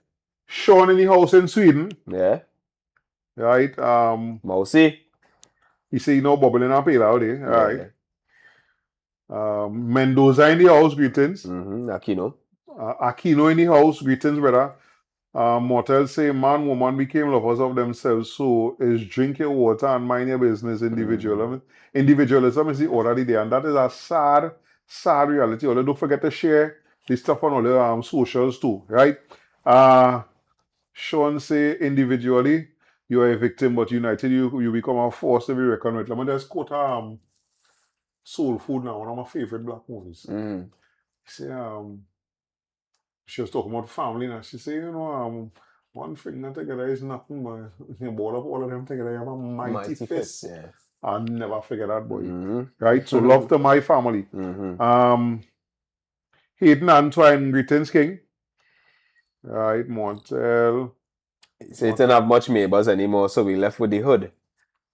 Sean in the house in Sweden. Yeah. Right. Mousy. You see bubbling up here out there. Right. Yeah. Mendoza in the house, greetings. Aquino. Aquino in the house, greetings, brother. Mortel say, man, woman became lovers of themselves, so is drink your water and mind your business individualism is the order of the day, and that is a sad reality. Although don't forget to share this stuff on all the socials too, right? Sean say, individually, you are a victim, but united, you become a force to be reckoned with. Let me just quote Soul Food now, one of my favorite black movies. Say, she was talking about family now. She said, one finger together is nothing, but you ball up all of them together, you have a mighty fist. Yeah. I'll never forget that, boy. Right? So love to my family. Hayden Antoine, greetings, King. Right, Montel. So you don't have much neighbors anymore, so we left with the hood.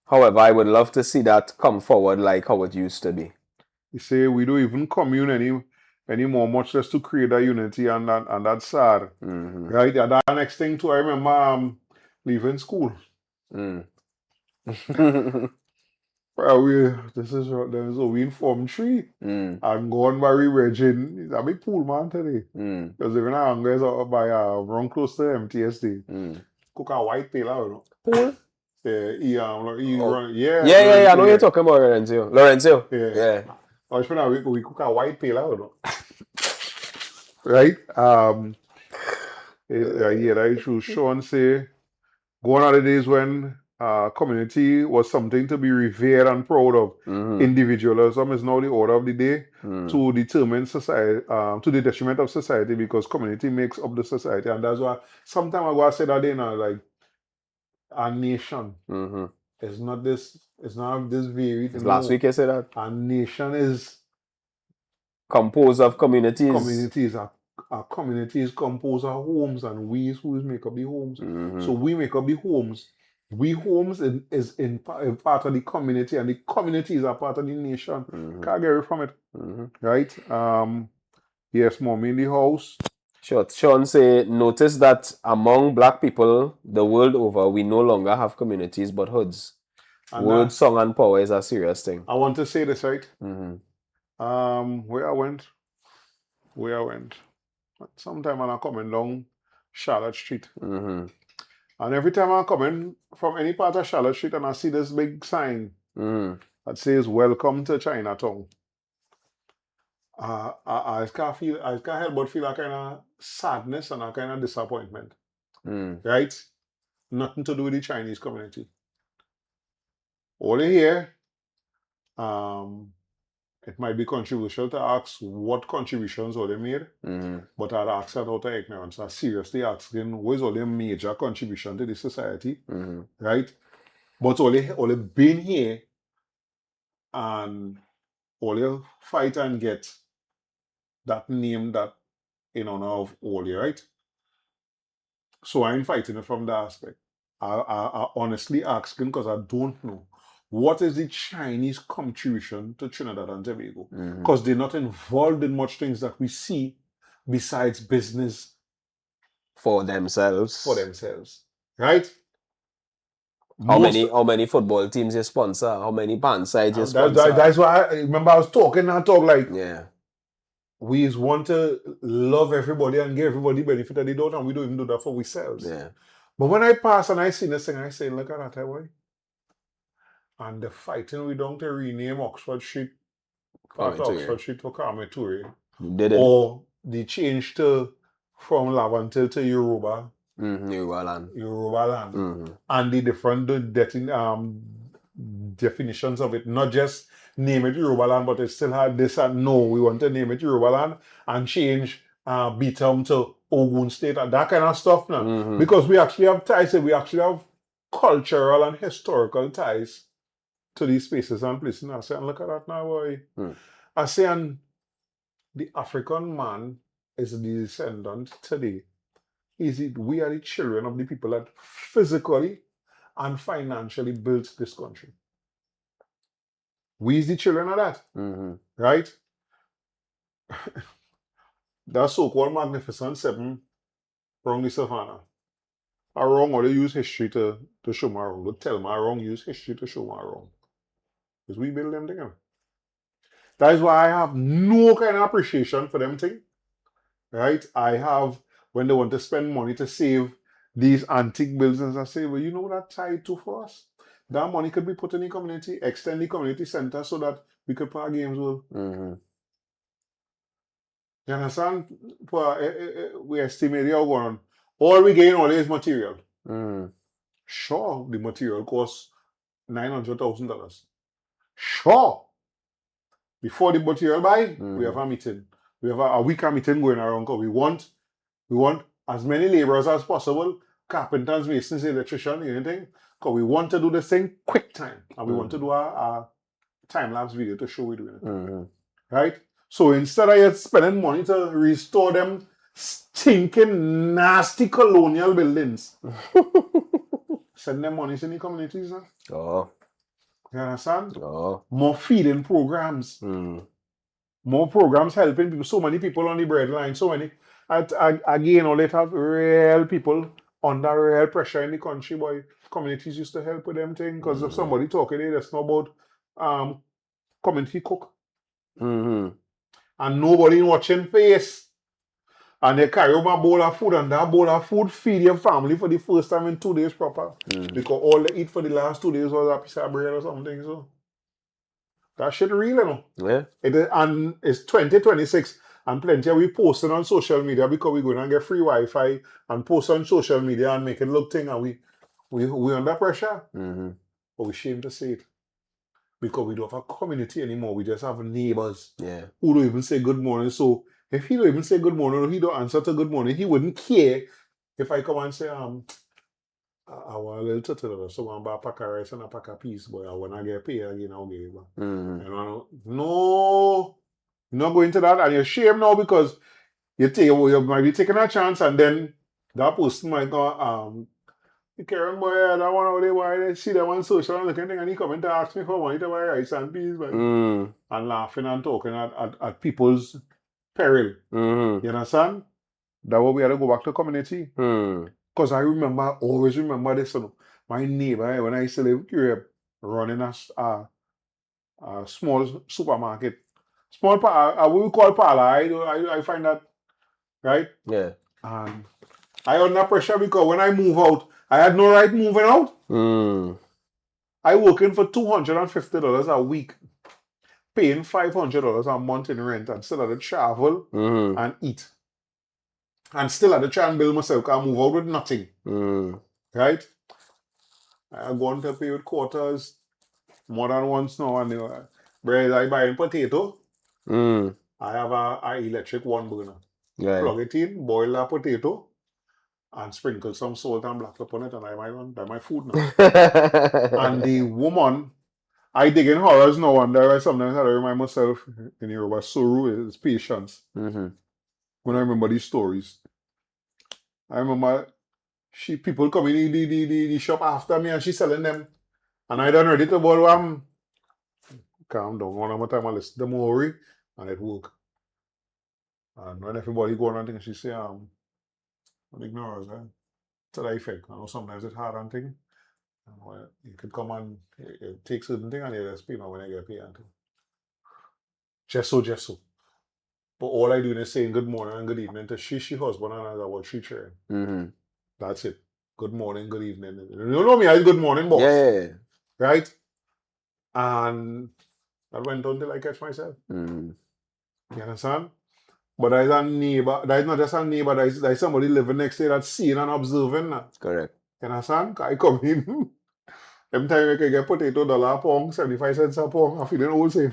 However, I would love to see that come forward like how it used to be. He say we don't even commune anymore, much less to create that unity, and that's sad. Right? And that next thing too, I remember leaving school. We in Form 3 and going by Regin. He's a big pool man today. Because even our hunger is out by run close to MTSD. Cook a white tail out, you know. Pool? Yeah, Yeah, I know you're talking about Lorenzo. Yeah. We cook a white tail out, you know. Right? That is true. Sean say, gone are the days when community was something to be revered and proud of. Individualism is now the order of the day to determine society, to the detriment of society, because community makes up the society. And that's why sometime ago I said that like a nation is not this varied. Last week I said that. A nation is composed of communities. Our community is composed of homes, and we who make up the homes. So we make up the homes. We homes is in part of the community, and the community is a part of the nation. Can't get away from it. Right? Yes, Mommy in the house. Sure. Sean say, notice that among black people the world over, we no longer have communities but hoods. And word, song, and power is a serious thing. I want to say this, right? Where I went. Sometime I'm coming down Charlotte Street. And every time I'm coming from any part of Charlotte Street and I see this big sign that says, "Welcome to Chinatown," I can't help but feel a kind of sadness and a kind of disappointment. Right? Nothing to do with the Chinese community. Only here, it might be controversial to ask what contributions all they made, but I'd ask that out of ignorance. I seriously asking what is all their major contribution to the society, right? But all they been here and all they fight and get that name that in honor of all, right? So I ain't fighting it from that aspect. I honestly asking because I don't know. What is the Chinese contribution to Trinidad and Tobago? Because they're not involved in much things that we see besides business for themselves. Right? How many football teams you sponsor? How many band sides you sponsor? That's why I remember I was talking like we want to love everybody and give everybody benefit of the doubt, and we don't even do that for ourselves. But when I pass and I see this thing, I say, look at that, boy. And the fighting we don't to rename Oxford Street Oxford Street to Kwame Ture. Or the change from Lavantil to Yoruba. Yoruba land. And the different definitions of it. Not just name it Yoruba land, but it still had this and no, we want to name it Yoruba land and change Bitam to Ogun State and that kind of stuff now. Because we actually have ties, we actually have cultural and historical ties to these spaces and places. I say, and look at that now, boy. I say, and the African man is the descendant today. We are the children of the people that physically and financially built this country. We is the children of that. Right? That so-called Magnificent Seven wrong the savannah. I wrong or they use history to show my wrong. Don't tell me I wrong, use history to show my wrong. Because we build them together. That is why I have no kind of appreciation for them thing. Right? I have, when they want to spend money to save these antique buildings, I say, well, you know what that tied to for us? That money could be put in the community, extend the community center so that we could play games well. You understand? We estimate how going on. All we gain only is material. Sure, the material costs $900,000. Sure. Before the material buy, we have a meeting. We have a week meeting going around because we want as many laborers as possible, carpenters, masons, electricians, anything, because we want to do this thing quick time. And we want to do a time-lapse video to show we're doing it. Right? So instead of just spending money to restore them stinking, nasty colonial buildings, send them money in the communities. You understand? More feeding programs. more programs helping people, so many people on the breadline, so many. Again, all it have real people under real pressure in the country, boy. Communities used to help with them thing because if somebody talking there, that's not about community cook. Mm-hmm. And nobody watching face. And they carry over a bowl of food, and that bowl of food feed your family for the first time in 2 days proper. Because all they eat for the last 2 days was a piece of bread or something. So that shit real, you know. Yeah. And it's 2026, and plenty of we posting on social media because we're going to get free Wi-Fi and post on social media and make it look thing, and we under pressure. Mm-hmm. But we shame to say it. Because we don't have a community anymore. We just have neighbors who don't even say good morning. So if he don't even say good morning or he don't answer to good morning, he wouldn't care if I come and say, I want a little turtle, so I want to buy a pack of rice and a pack of peas, but when I get paid again, I'll give it back. No, you're not going to that, and you're ashamed now because you might be taking a chance, and then that person might go, Karen boy, I don't want to why they see them on social and looking and he come in to ask me for money to buy rice and peas, and laughing and talking at people's peril. You understand? That way we had to go back to community. Because I always remember this. My neighbor, when I used to live here, running a small supermarket. Small, what we call parlor. I find that, right? Yeah. And I under pressure because when I move out, I had no right moving out. I working for $250 a week, paying $500 a month in rent, and still had to travel and eat. And still had to try and build myself because I move out with nothing. Right? I go on to pay with quarters more than once now. And whereas I buy in potato, I have a electric one burner. Plug it in, boil that potato, and sprinkle some salt and black pepper on it, and that's my food now. And the woman, I dig in horrors now, and there are sometimes I remind myself in Yoruba, Suru is patience. When I remember these stories, I remember people come in the shop after me and she's selling them, and I done ready to boil calm down. One more time I listen to Maori, and it work. And when everybody go on and things, she say, ignore us, to that effect. I know sometimes it's hard and thing. You could come and take certain thing and you just pay when I get paid and thing. Just so. But all I do is saying good morning and good evening to she husband and I about 3 children. That's it. Good morning, good evening. You know me, I good morning, boss. Yeah. Right? And that went on till I catch myself. You understand? But there's a neighbor, there's not just a neighbor, there's somebody living next to you that's seeing and observing that. Correct. You understand? I come in, every time I can get potato, $1 a pound, 75 cents a pound, I'm feeling old same.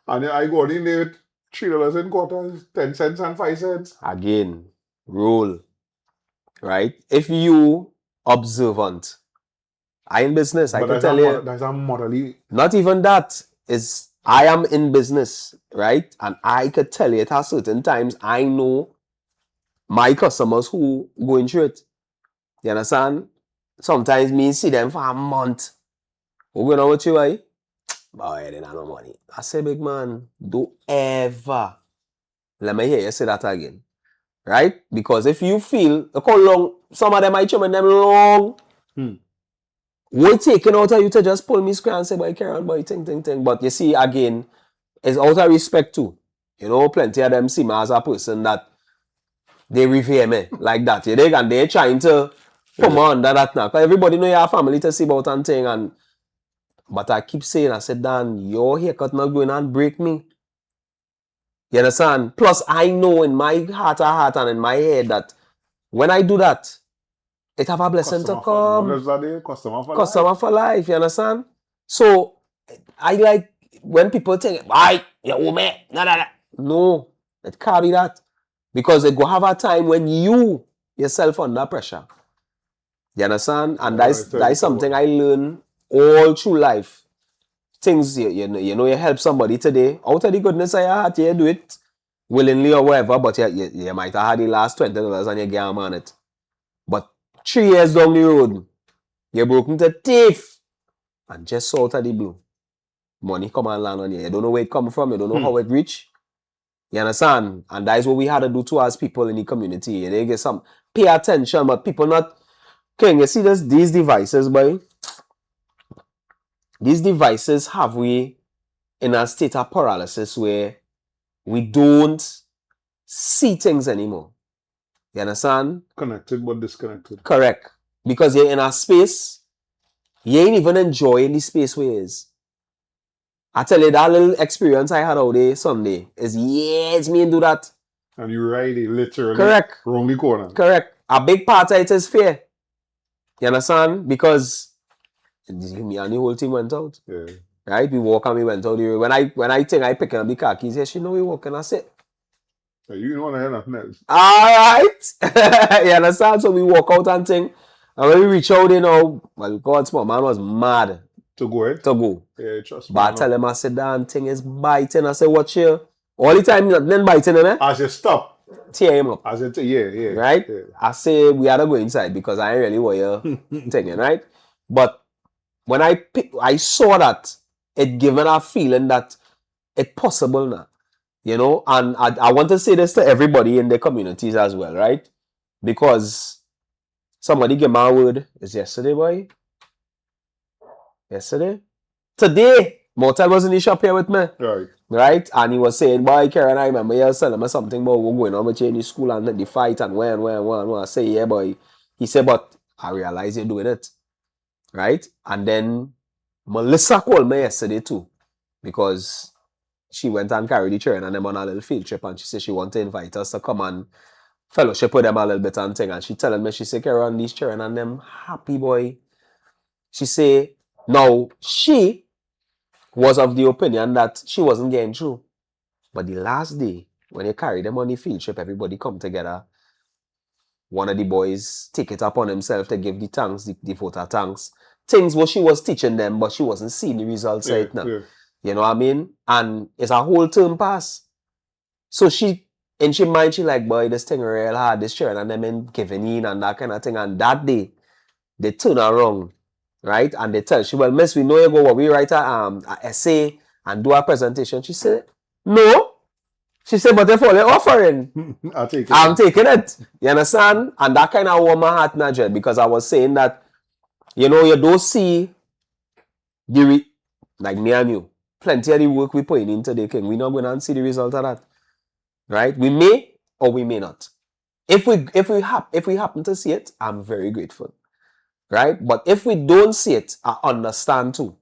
And I go in there with $3 in quarters, 10 cents and 5 cents. Again, rule. Right? If you observant, I in business, I can tell you. That's a morally. Not even that. I am in business, right? And I could tell you at certain times, I know my customers who going through it. You understand? Sometimes me see them for a month. Who going on with you, eh? Boy, they don't have no money. I say, big man, don't ever let me hear you say that again. Right? Because if you feel, look how long, some of them might chum in them long. We're taking out of you to just pull me square and say, boy, carry on, boy, ting. But you see, again, it's out of respect too. You know, plenty of them see me as a person that they revere me like that. You dig? And they're trying to come on that now. Because everybody know you have family to see about and thing. But I keep saying, I said, Dan, your haircut not going and break me. You understand? Plus, I know in my heart and in my head that when I do that, it have a blessing to come. Customer for life, you understand? So, I like when people think, why, you owe me, no, it can't be that. Because it go have a time when you yourself under pressure. You understand? And that's something I learned all through life. Things, you know, you help somebody today, out of the goodness of your heart, you do it willingly or whatever, but you might have had the last $20 and you get on it. But 3 years down the road, you broke into thief and just out of the blue. money come and land on you. You don't know where it come from. You don't know how it reach. You understand? And that is what we had to do to as people in the community. They get some pay attention, but people not. King, you see these devices, boy? These devices have we in a state of paralysis where we don't see things anymore. You understand? Connected but disconnected. Correct. Because you're in a space, you ain't even enjoying the space where you is. I tell you, that little experience I had out there Sunday is yes, me and do that. And you ride it literally Correct. wrong the corner. Correct. A big part of it is fear. You understand? Because me and the whole team went out. Yeah. Right? We walk and we went out there. When I think I pick up the car keys, yeah, she know we walking, I said. You don't want to hear nothing else. Alright. You understand? So we walk out and thing. And when we reach out, you know, well, God's small man was mad To go ahead? to go. Yeah, trust me. But I tell him, I said, that thing is biting. I said, watch here. All the time, nothing biting him, eh? As you stop. Tear him up. As you yeah. Right? Yeah. I say, we had to go inside because I ain't really what you're thinking, right? But when I saw that, it given a feeling that it's possible now. You know, and I want to say this to everybody in the communities as well, right? Because somebody gave my word. It's yesterday, boy. Yesterday? Today, Mortal was in the shop here with me. Right. Right? And he was saying, boy, Karen, I remember you was telling me something about what going on with you in the school and the fight and when. I say, yeah, boy. He said, but I realize you're doing it. Right? And then Melissa called me yesterday too. Because she went and carried the children and them on a little field trip and she said she wanted to invite us to come and fellowship with them a little bit and thing. And she telling me, she said, Karen, these children and them happy, boy. She said, now she was of the opinion that she wasn't getting through. But the last day, when you carry them on the field trip, everybody come together. One of the boys take it upon himself to give the thanks, the voter thanks. Things what she was teaching them, but she wasn't seeing the results right now. Yeah. You know what I mean? And it's a whole term pass. So in she mind, she like, boy, this thing real hard, this children and them in giving in and that kind of thing. And that day, they turn around, right? And they tell she, well, miss, we know you go what we write a essay and do a presentation. She said, no. She said, but if all you're offering, I'm taking it. You understand? And that kind of warm my heart, Nigel, because I was saying that, you know, you don't see like me and you, plenty of the work we put into the king. We're not going to see the result of that. Right? We may or we may not. If we happen to see it, I'm very grateful. Right? But if we don't see it, I understand too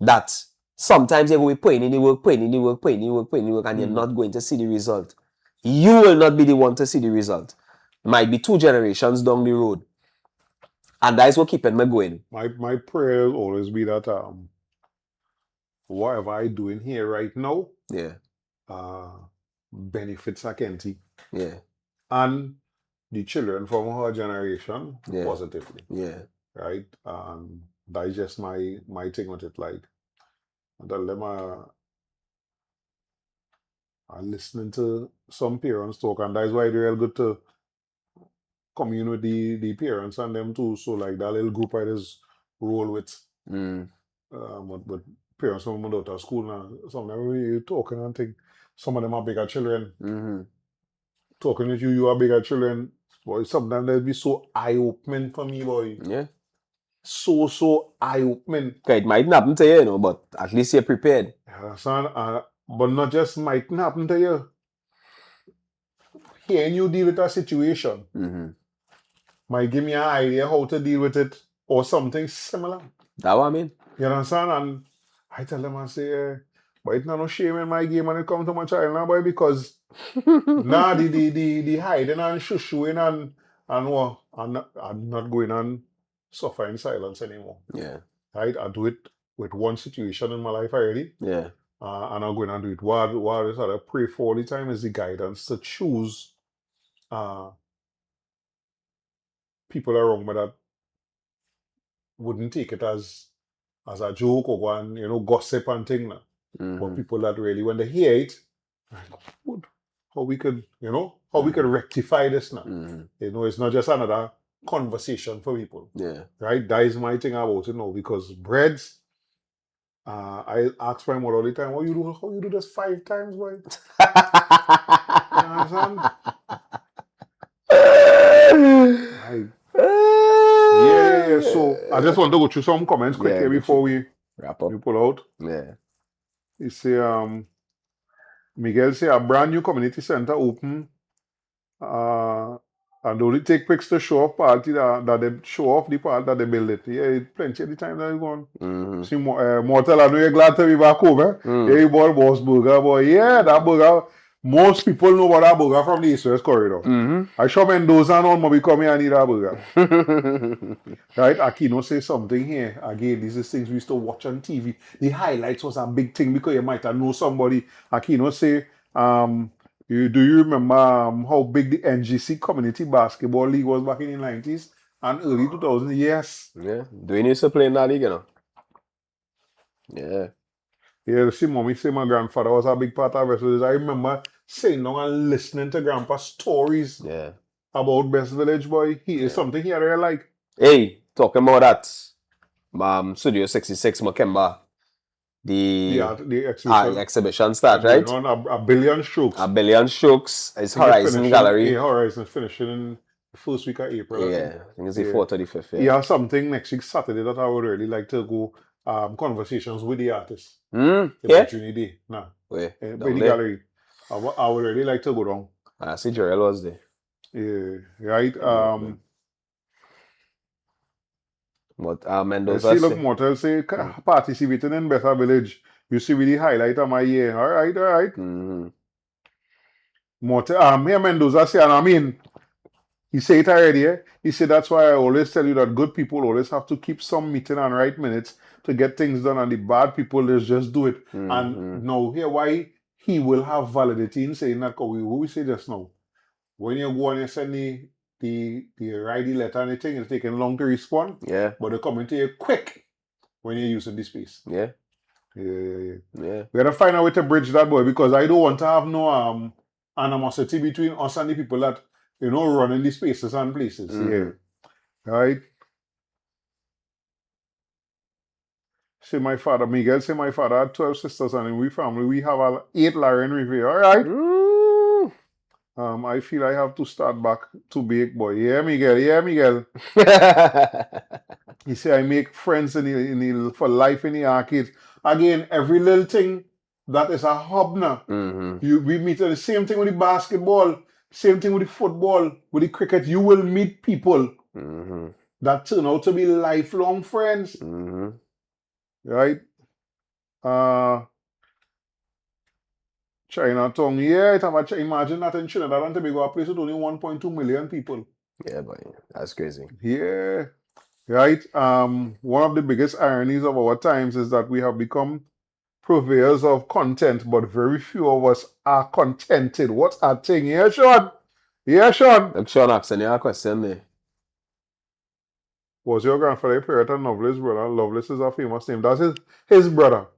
that sometimes you're going to be putting in the work, and you're not going to see the result. You will not be the one to see the result. It might be 2 generations down the road. And that is what keeping me going. My prayer will always be that whatever I doing here right now, Yeah. benefits Akenty. Yeah. And the children from our generation Yeah. positively. Yeah. Right? That is just my thing with it. Like, I tell them I'm listening to some parents talk, and that is why they're real good to commune with the parents and them too. So like that little group I just roll with. But parents from my daughter's school now, some of them we talking and think some of them are bigger children. Mm-hmm. Talking with you are bigger children. Boy, sometimes they'll be so eye-opening for me, boy. Yeah. So eye-opening. Okay, it might not happen to you, you know, but at least you're prepared. Son, but not just might happen to you. Hearing you deal with a situation might give me an idea how to deal with it or something similar. That's what I mean. You understand? And I tell them, I say, but it's not no shame in my game when it comes to my child now, boy, because now the hiding and shushuing and what, I'm not going on suffer in silence anymore. Yeah. Right? I do it with one situation in my life already. Yeah. And I'm going to do it. What I pray for all the time is the guidance to choose people around me that wouldn't take it as a joke or one, gossip and thing now. But people that really, when they hear it, good. How we could, we could rectify this now. It's not just another conversation for people. Yeah. Right? That is my thing about it now, because breads, I ask my mother all the time, how you do this 5 times, boy? You understand? Yeah. So I just want to go through some comments quickly before we wrap up. We pull out. Yeah. You say, Miguel say a brand new community center open. And only take pics to show off party that they show off the part that they build it. Yeah, plenty of the time that you gone. Mm-hmm. See, Mortal, I know you're glad to be back home, eh? Yeah, you bought Boss Burger, boy. Yeah, that burger. Most people know about that burger from the East-West corridor. I sure Mendoza and all will come here and eat that burger. Right? Aquino say something here. Again, these are things we used to watch on TV. The highlights was a big thing because you might have know somebody. Aquino say, do you remember how big the NGC Community Basketball League was back in the 90s and early 2000s? Yes. Yeah. Dwayne used to play in that league, you know. Yeah. Yeah, see, mommy say my grandfather was a big part of West Village. I remember sitting down and listening to grandpa's stories about West Village, boy. He is something he really like. Hey, talking about that, Studio 66, Makemba. The exhibition start, right? On a billion strokes. A billion strokes. It's Horizon Gallery. Yeah, Horizon finishing in the first week of April. Yeah, I think it's the 4th or the 5th. Yeah. He has something next week Saturday that I would really like to go conversations with the artists. Yeah. Opportunity. Nah. Wait, by the gallery. I would really like to go down. I see Jarrell was there. Yeah, right. But Mendoza. See, look, Mortal say participating in Better Village. You see with the highlight of my year. All right. Mm-hmm. Mortal, here Mendoza say, and I mean, he said it already. He said that's why I always tell you that good people always have to keep some meeting and right minutes to get things done, and the bad people just do it. Mm-hmm. And now here why he will have validity in saying that. Because we say just now, when you go and you send the righty letter and the thing, it's taking long to respond. Yeah. But they come into you quick when you're using the space. Yeah. We gotta find a way to bridge that, boy, because I don't want to have no animosity between us and the people that running the spaces and places. Right. Say my father, Miguel say my father had 12 sisters and in we family we have 8 Larian Rivier. All right. I feel I have to start back to bake, boy. Yeah, Miguel. He say I make friends for life in the arcade. Again, every little thing that is a hub now. We meet the same thing with the basketball, same thing with the football, with the cricket. You will meet people that turn out to be lifelong friends. Right? Chinatown, imagine that in Trinidad and Tobago, a place with only 1.2 million people. Yeah, boy, that's crazy. Yeah, right. One of the biggest ironies of our times is that we have become purveyors of content, but very few of us are contented. What's that thing? Yeah, Sean. Look, Sean asking you a question there. Was your grandfather a poet and novelist, brother? Lovelace is a famous name. That's his brother.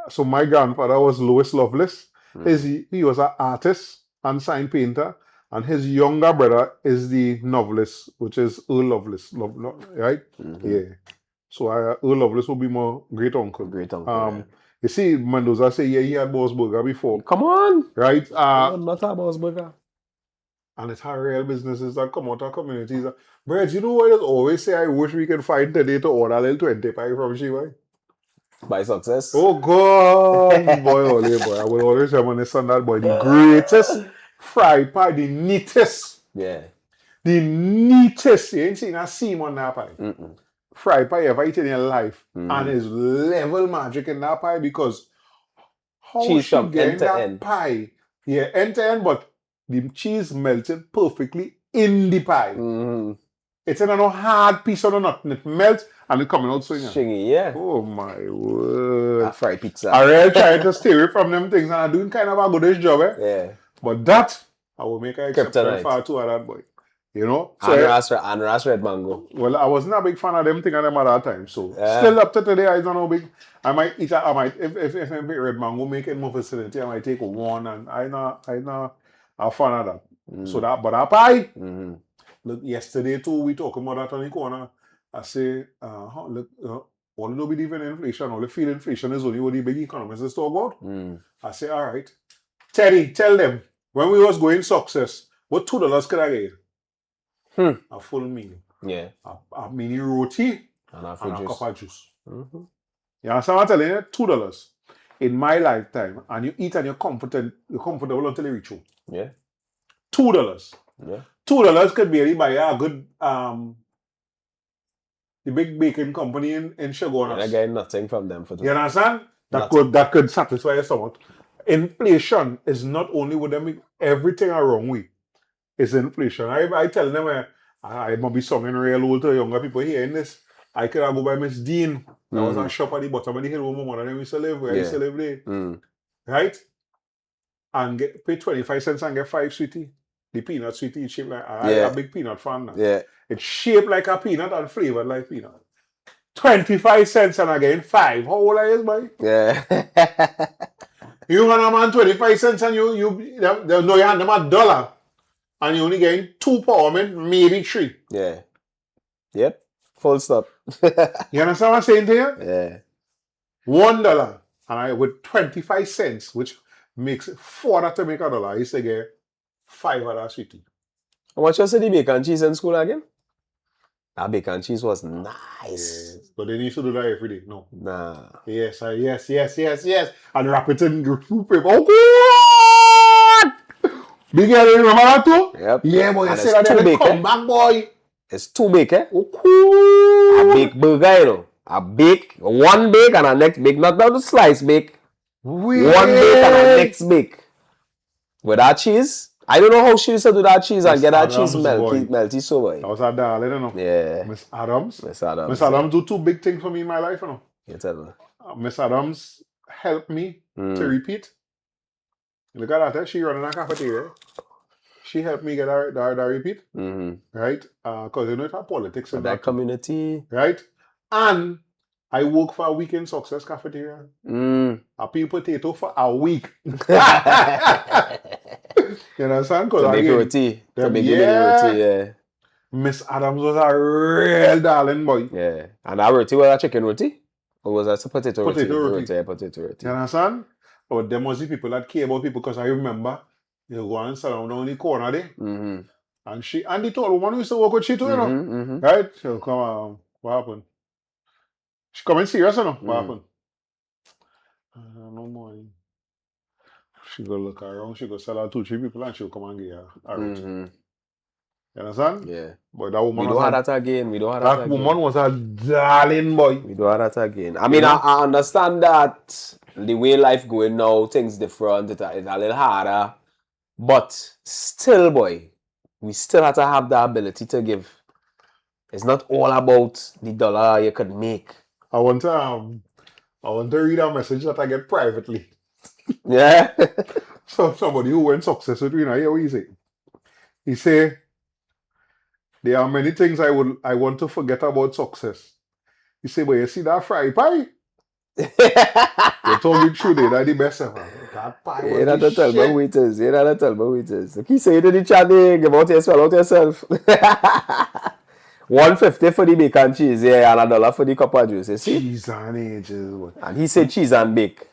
So my grandfather was Louis Lovelace. He was an artist and sign painter, and his younger brother is the novelist, which is Earl Lovelace, right? Yeah. So Earl Lovelace will be my great uncle. You see, Mendoza say he had Boss Burger before. Come on, right? not a Boss Burger. And it's how real businesses that come out of communities. Brad, you know what I always say? I wish we could find today to order a little 25 from Shiva. By success. Oh God, boy. I will always reminisce on that, boy. The greatest fry pie, the neatest. Yeah. The neatest. You ain't seen a seam on that pie. Fry pie you ever eaten in your life. And it's level magic in that pie because how cheese she from get end to that end. pie? Yeah, end to end, but the cheese melted perfectly in the pie. It's in a hard piece of nothing. It melts and it coming out swinging. Shingy, yeah. Oh my word. A fried pizza. I really trying to stay away from them things and I'm doing kind of a goodish job, Yeah. But that, I will make an exception far too at that, boy. So and Ras Red Mango. Well, I wasn't a big fan of them thing at them at that time. So still up to today, I don't know big. I might eat if I make red mango, make it more facility, I might take one and I not a fan of that. So that, but that pie. Look, yesterday too, we talking about that on the corner. I say, look, all they don't believe in inflation, all they feel inflation is only what the big economists talk about. I say, all right. Teddy, tell them, when we was going success, what $2 could I get you? A full meal. Yeah. A mini roti And a cup of juice. Mm-hmm. You understand what I'm telling you? $2 in my lifetime, and you eat and you're comfortable until you reach home. Yeah. $2. Yeah. $2 could barely buy a good the big baking company in Shogunas. And I get nothing from them for You understand? That could satisfy your stomach. Inflation is not only with them, everything wrong with is inflation. I tell them I might be sounding real old to younger people hearing this. I could go by Miss Dean. There was a shop at the bottom of the hill where my mother and them used to live, where I used to live there. Right? And pay 25 cents and get 5 sweetie. The peanut sweetie is shaped like a big peanut fan now. Yeah. It's shaped like a peanut and flavored like peanut. 25 cents and again 5. How old are you, boy? Yeah. You hand a man 25 cents and you hand them $1 and you only getting 2 power men, maybe 3. Yeah. Yep. Full stop. You understand what I'm saying to you? Yeah. $1 and with 25 cents, which makes it $4 to make $1, I used to get 5 of that sweetie. How much was the bacon cheese in school again? That bacon cheese was nice. Yes. But they used to do that every day. No. Nah. Yes. And wrap it in food paper. Oh, God! Big girl, you remember that too? Yep. Yeah, boy. You And say that they come back, boy. It's 2 bake, eh? Oh, A bake burger, you know. A bake, one bake and a next bake. Not the slice bake. weird. One bake and a next bake. With that cheese, I don't know how she used to do that cheese and get that cheese melty so boy. That was her darling, you know. Yeah. Miss Adams. Miss Adams. Miss Adams do 2 big things for me in my life, you know. You tell me. Miss Adams helped me to repeat. Look at that, she running a cafeteria. She helped me get that repeat, right? Because you know it's a politics in that community, right? And I work for a week in Success Cafeteria. I peel potato for a week. You understand? To make roti. To make roti, yeah. Miss Adams was a real darling boy. Yeah. And that roti was a chicken roti? Or was that a potato roti? Potato roti. You understand? But there must be people that care about people, because I remember you go and sit down the corner there. And the tall woman who used to work with she too, you know. Right? She'll come, what happened? She come in serious, you know. What happened? No more. She go look around, she go sell her 2-3 people and she'll come and get her roti. You understand? Yeah. But that woman we don't have that again. That woman was a darling boy. We don't have that again. I mean, I understand that the way life going now, things different, it's a little harder. But still, boy, we still have to have the ability to give. It's not all about the dollar you could make. I want to read a message that I get privately. Yeah. So somebody who went success with me, you know what he say? He say, there are many things I want to forget about success. He say, but you see that fry pie? You told me true, that's the best ever. That pie was not to tell my waiters. You not to tell my waiters. Keep saying to the chat, give out yourself. $1.50 for the bacon cheese, yeah, and $1 for the cup of juice. You see? Cheese and ages. And he said cheese and bake.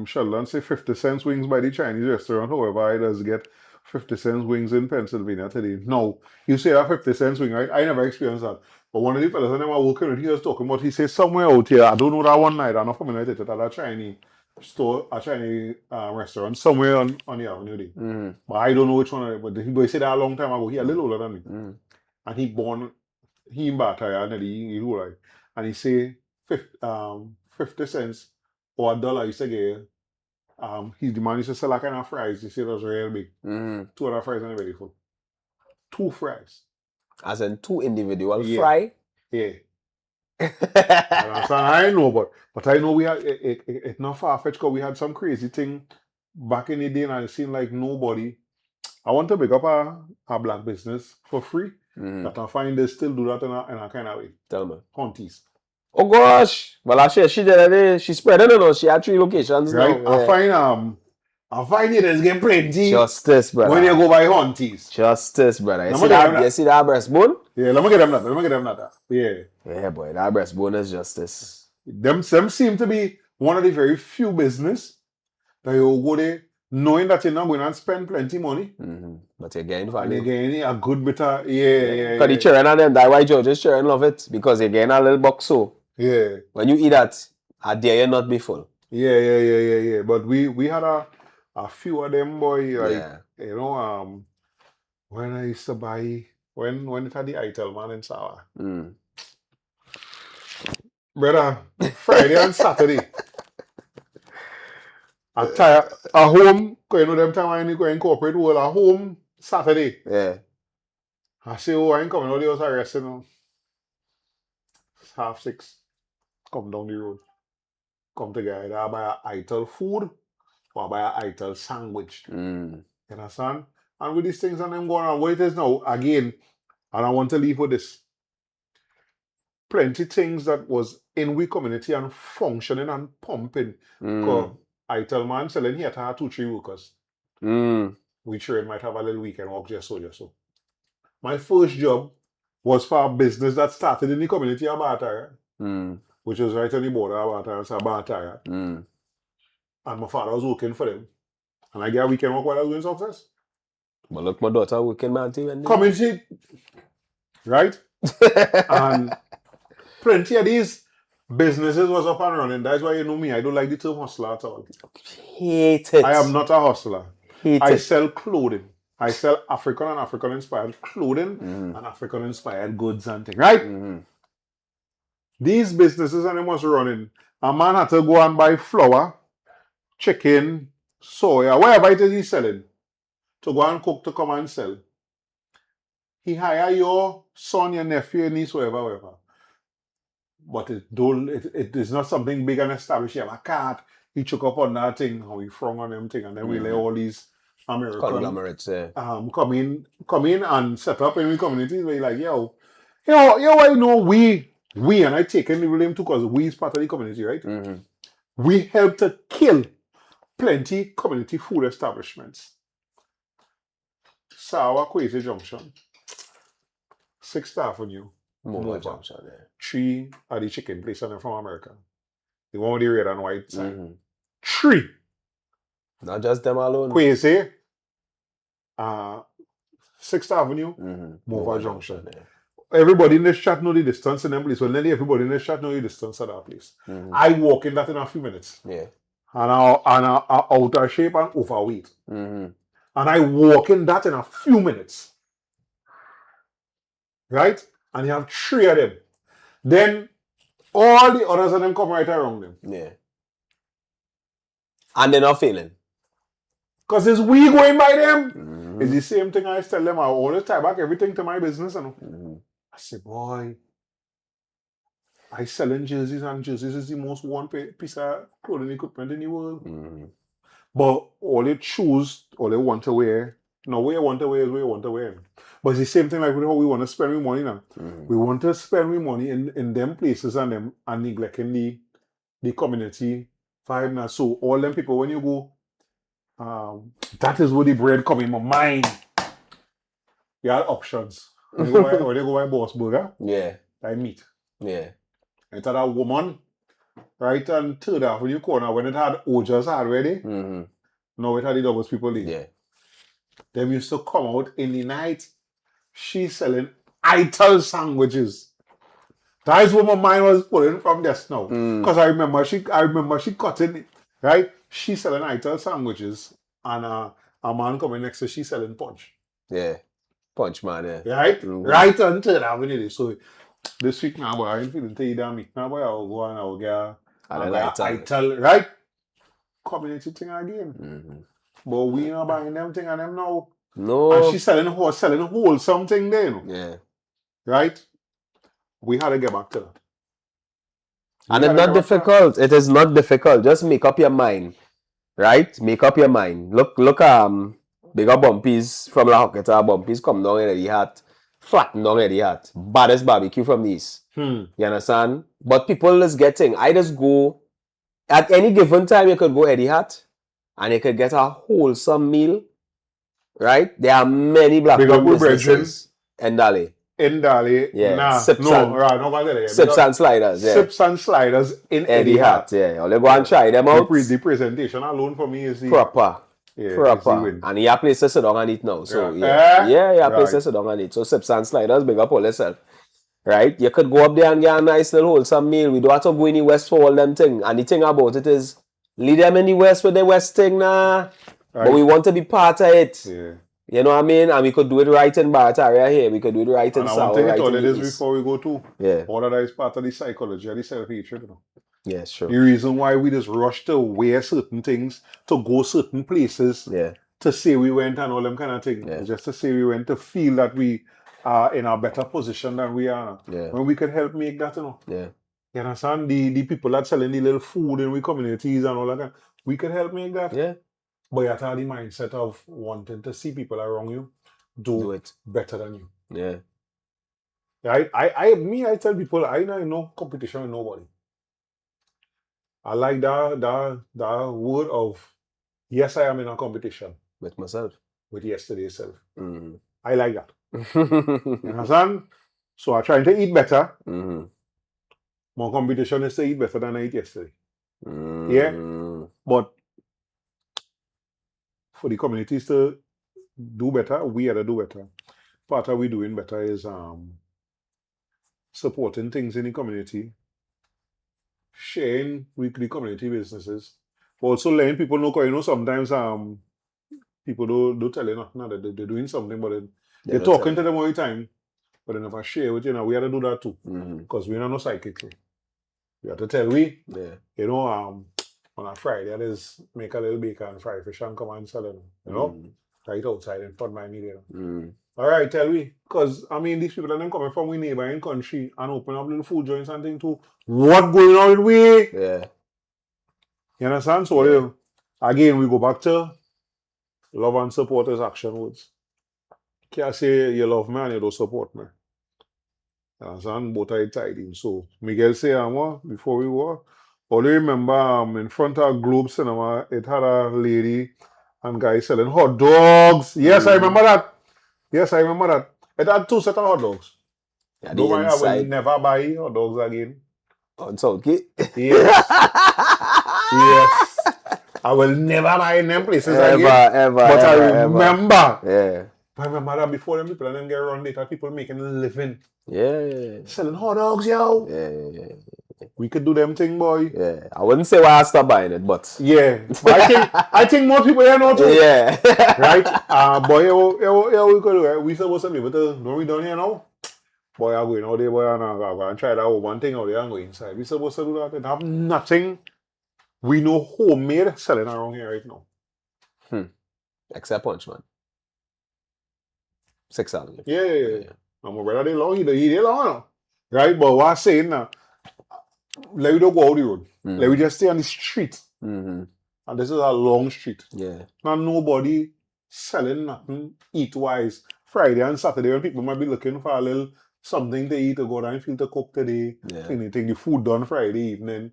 Sheldon say 50 cents wings by the Chinese restaurant. However, I does get 50 cents wings in Pennsylvania today. No, you say that 50 cents wing, right? I never experienced that. But one of the fellas I was working with, he was talking about, he said somewhere out here, I don't know that one night, I'm not familiar with it, at a Chinese store, a Chinese restaurant, somewhere on the avenue there. But I don't know which one, but he said that a long time ago. He a little older than me. And he in Bataya, and he like, and he say 50 cents or $1 used to get. The man used to sell that kind of fries. He said it was real big. 2 other fries and very full. 2 fries. As in 2 individual fry? Yeah. I know, but I know we had it's not far-fetched, because we had some crazy thing back in the day, and it seemed like nobody. I want to pick up a black business for free. That I find they still do that in a kind of way. Tell me. Hunties. Oh gosh! Well, she did it. She spread it. No, she had 3 locations. Right. Now. I find I find it is getting plenty Justice, brother. when you go by hunties. Justice, brother. You Let see me get that? that. You see that breastbone? Yeah, let me get them that. Let me get them that. Yeah. Yeah, boy. That breastbone is justice. Them seem to be one of the very few business that you go there knowing that you're not going to spend plenty money. Mm-hmm. But you're getting And value. you're getting a good bit of, yeah. Because the children and them, that why George's children love it. Because you're getting a little box so. Yeah. When you eat that, I dare you not be full. Yeah. But we had a few of them, boy, like, Yeah. you know, when I used to buy, when it had the Itel man in Sawa. Mm. Brother, Friday and Saturday. At home, you know, them time I go in corporate world, at home, Saturday. Yeah. I say, oh, I ain't coming out the house arrested now. It's 6:30. Come down the road. Come together, I buy a Itel food or buy a Itel sandwich. Mm. You understand? And with these things and them going on, what it is now, again, and I want to leave with this. Plenty things that was in we community and functioning and pumping. Because Itel man selling here to have 2-3 workers. Mm. We train might have a little weekend work just so. My first job was for a business that started in the community of Batara, which was right on the border of Batara, so Batara. And my father was working for them. And I get a weekend work while I was doing success. But look, my daughter working man too. Community, right? And plenty of these businesses was up and running. That's why you know me. I don't like the term hustler at all. Hate it. I am not a hustler. Hate I it. sell clothing. I sell African and African-inspired clothing and African-inspired goods and things, right? These businesses and them was running. A man had to go and buy flour, chicken, soya, whatever it is he's selling, to go and cook to come and sell. He hire your son, your nephew, your niece, whatever. But it is not something big and established. You have a cart, he choke up on that thing, how he front on them thing, and then we let all these American conglomerates, come in and set up in the communities where you're like, yo, I know we and I take any blame too because we is part of the community, right? We help to kill plenty community food establishments. Sawa Kwesi Junction, 6th Avenue, Mova Junction, 3 are the chicken place and they're from America. The one with the red and white sign. 3. Not just them alone. Kwesi, 6th Avenue, Mova Junction. Everybody in this chat know the distance in them place. Well, nearly everybody in this chat know the distance of that place. I walk in that in a few minutes. Yeah. And I'm out of shape and overweight. And I walk in that in a few minutes. Right? And you have 3 of them. Then all the others of them come right around them. Yeah. And they're not failing. Because it's we going by them. It's the same thing I tell them. I always tie back everything to my business. And I say, boy, I selling jerseys and jerseys is the most worn piece of clothing equipment in the world. But all they choose, all they want to wear, no way you want to wear is where you want to wear. But it's the same thing like with how we want to spend our money now. We want to spend our money in them places and neglecting the community vibe now. So all them people, when you go, that is where the bread come in my mind. You have options. When you go buy Boss Burger, I meat. Yeah. It had a woman right on 3rd Avenue corner when it had Ojas already. Now it had the doubles people there. Yeah. Them used to come out in the night. She's selling Itel sandwiches. That is what my mind was pulling from just now. Because I remember she cut it, right? She's selling Itel sandwiches and a man coming next to she selling punch. Yeah. Punch man, yeah. Right? Right on 3rd Avenue. So this week now, boy, I ain't feeling to eat that meat. Now, boy, I'll go and I'll get Itel, right? Community thing again. But we not buying them thing and them now. No. And she's selling wholesome thing then. Yeah. Right? We had to get back to that. And it's not difficult. It is not difficult. Just make up your mind. Right? Make up your mind. Look, bigger bumpies from La Hoqueta, bumpies come down in the hat. Flatten down in the hat. Baddest barbecue from these. You understand? But people is getting, I just go, at any given time you could go Eddie Hat. and you could get a wholesome meal, right? There are many Big up black-owned with businesses in Dali. in Dali. Yeah, Nah, Sips no, and- right, no matter there. Sips and sliders, yeah. Sips and sliders in Eddie Hat, yeah. Only go and try them out. The presentation alone for me is the Proper. Yeah, is the Proper. win. And you have places to sit down and eat now. So Yeah. you have Right. places to sit down and eat. So Sips and sliders, big up all yourself. Right? You could go up there and get a nice little wholesome meal. We don't have to go in the West for all them things. And the thing about it is, leave them in the West with the West thing now. Right. But we want to be part of it. Yeah. You know what I mean? And we could do it right in Barataria here. We could do it right in And I South, want to right take it all in it the is East. before we go to. Yeah. All of that is part of the psychology of the self-hatred, you know. Yeah, sure. The reason why we just rush to wear certain things, to go certain places, Yeah. to say we went and all them kind of things. Yeah. Just to say we went to feel that we are in a better position than we are. Yeah. When we can help make that, you know. Yeah. You understand? The people that selling the little food in we communities and all that, we can help make that. Yeah. But you have to have the mindset of wanting to see people around you do it. better than you. Yeah. I tell people I know competition with nobody. I like that word of yes, I am in a competition With myself. with yesterday's self. Mm-hmm. I like that. You understand? So I try to eat better. Mm-hmm. My competition is to eat better than I ate yesterday. Mm-hmm. Yeah. But for the communities to do better, we have to do better. Part of we doing better is supporting things in the community, sharing with the community businesses, but also letting people know, because you know sometimes people don't tell you nothing that they're doing something, but then they're talking to them all the time, but they never share with you. Now we have to do that too, because we're not no psychic. We have to tell you know, on a Friday, that is make a little bacon and fry fish and come and sell it, you know, right outside in front of my media. All right, tell me, because I mean, these people that them coming from we neighboring country and open up little food joints and things too. What going on with we? Yeah. You understand? So again, we go back to love and support is action words. Can't say you love me and you don't support me. You understand? Both are tied in. So Miguel say, before we were, only remember in front of Globe Cinema, it had a lady and guy selling hot dogs. Yes, I remember that. Yes, I remember that. It had 2 sets of hot dogs. Yeah, Don't mind, I will never buy hot dogs again. On Southgate? Yes. Yes. I will never buy in them places again. But I remember. Yeah. I remember that before them people and them get around later, people making a living. Yeah. Selling hot dogs, yo. Yeah. We could do them thing, boy. Yeah. I wouldn't say why I stopped buying it, but yeah. But I think most people here know too. Yeah. Right? Boy, we could do it. We supposed to be able to know we done here now. Boy, I'm going out there, boy, and I'm going to try that one thing out there and go inside. We supposed to do that and have nothing we know homemade selling around here right now. Except Punchman. 6th Avenue. Yeah. And my brother, they long, he long now. Right? But what I'm saying now, let we don't go out the road. Let we just stay on the street. And this is a long street. Yeah. Now nobody selling nothing eat-wise. Friday and Saturday when people might be looking for a little something to eat to go down and feel to cook today. Yeah. Anything, the food done Friday evening.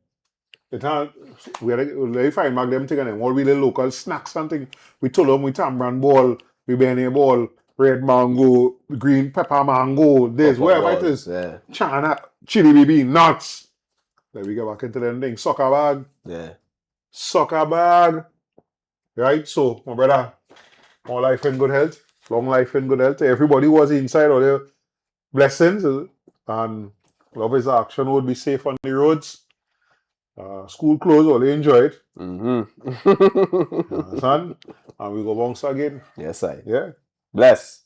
We find back them thing and them all we little local snacks and things. We told them we tambran ball, we bene ball, red mango, green pepper mango, this, whatever it is. Yeah. Chana, chili baby, nuts. Then we get back into them things. Soccer bag. Yeah. Soccer bag. Right? So, my brother, more life and good health. Long life and good health. Everybody was inside all their blessings. And love is action would be safe on the roads. School closed, all they enjoy it. Understand? And we go bounce again. Yes, I. Yeah. Bless.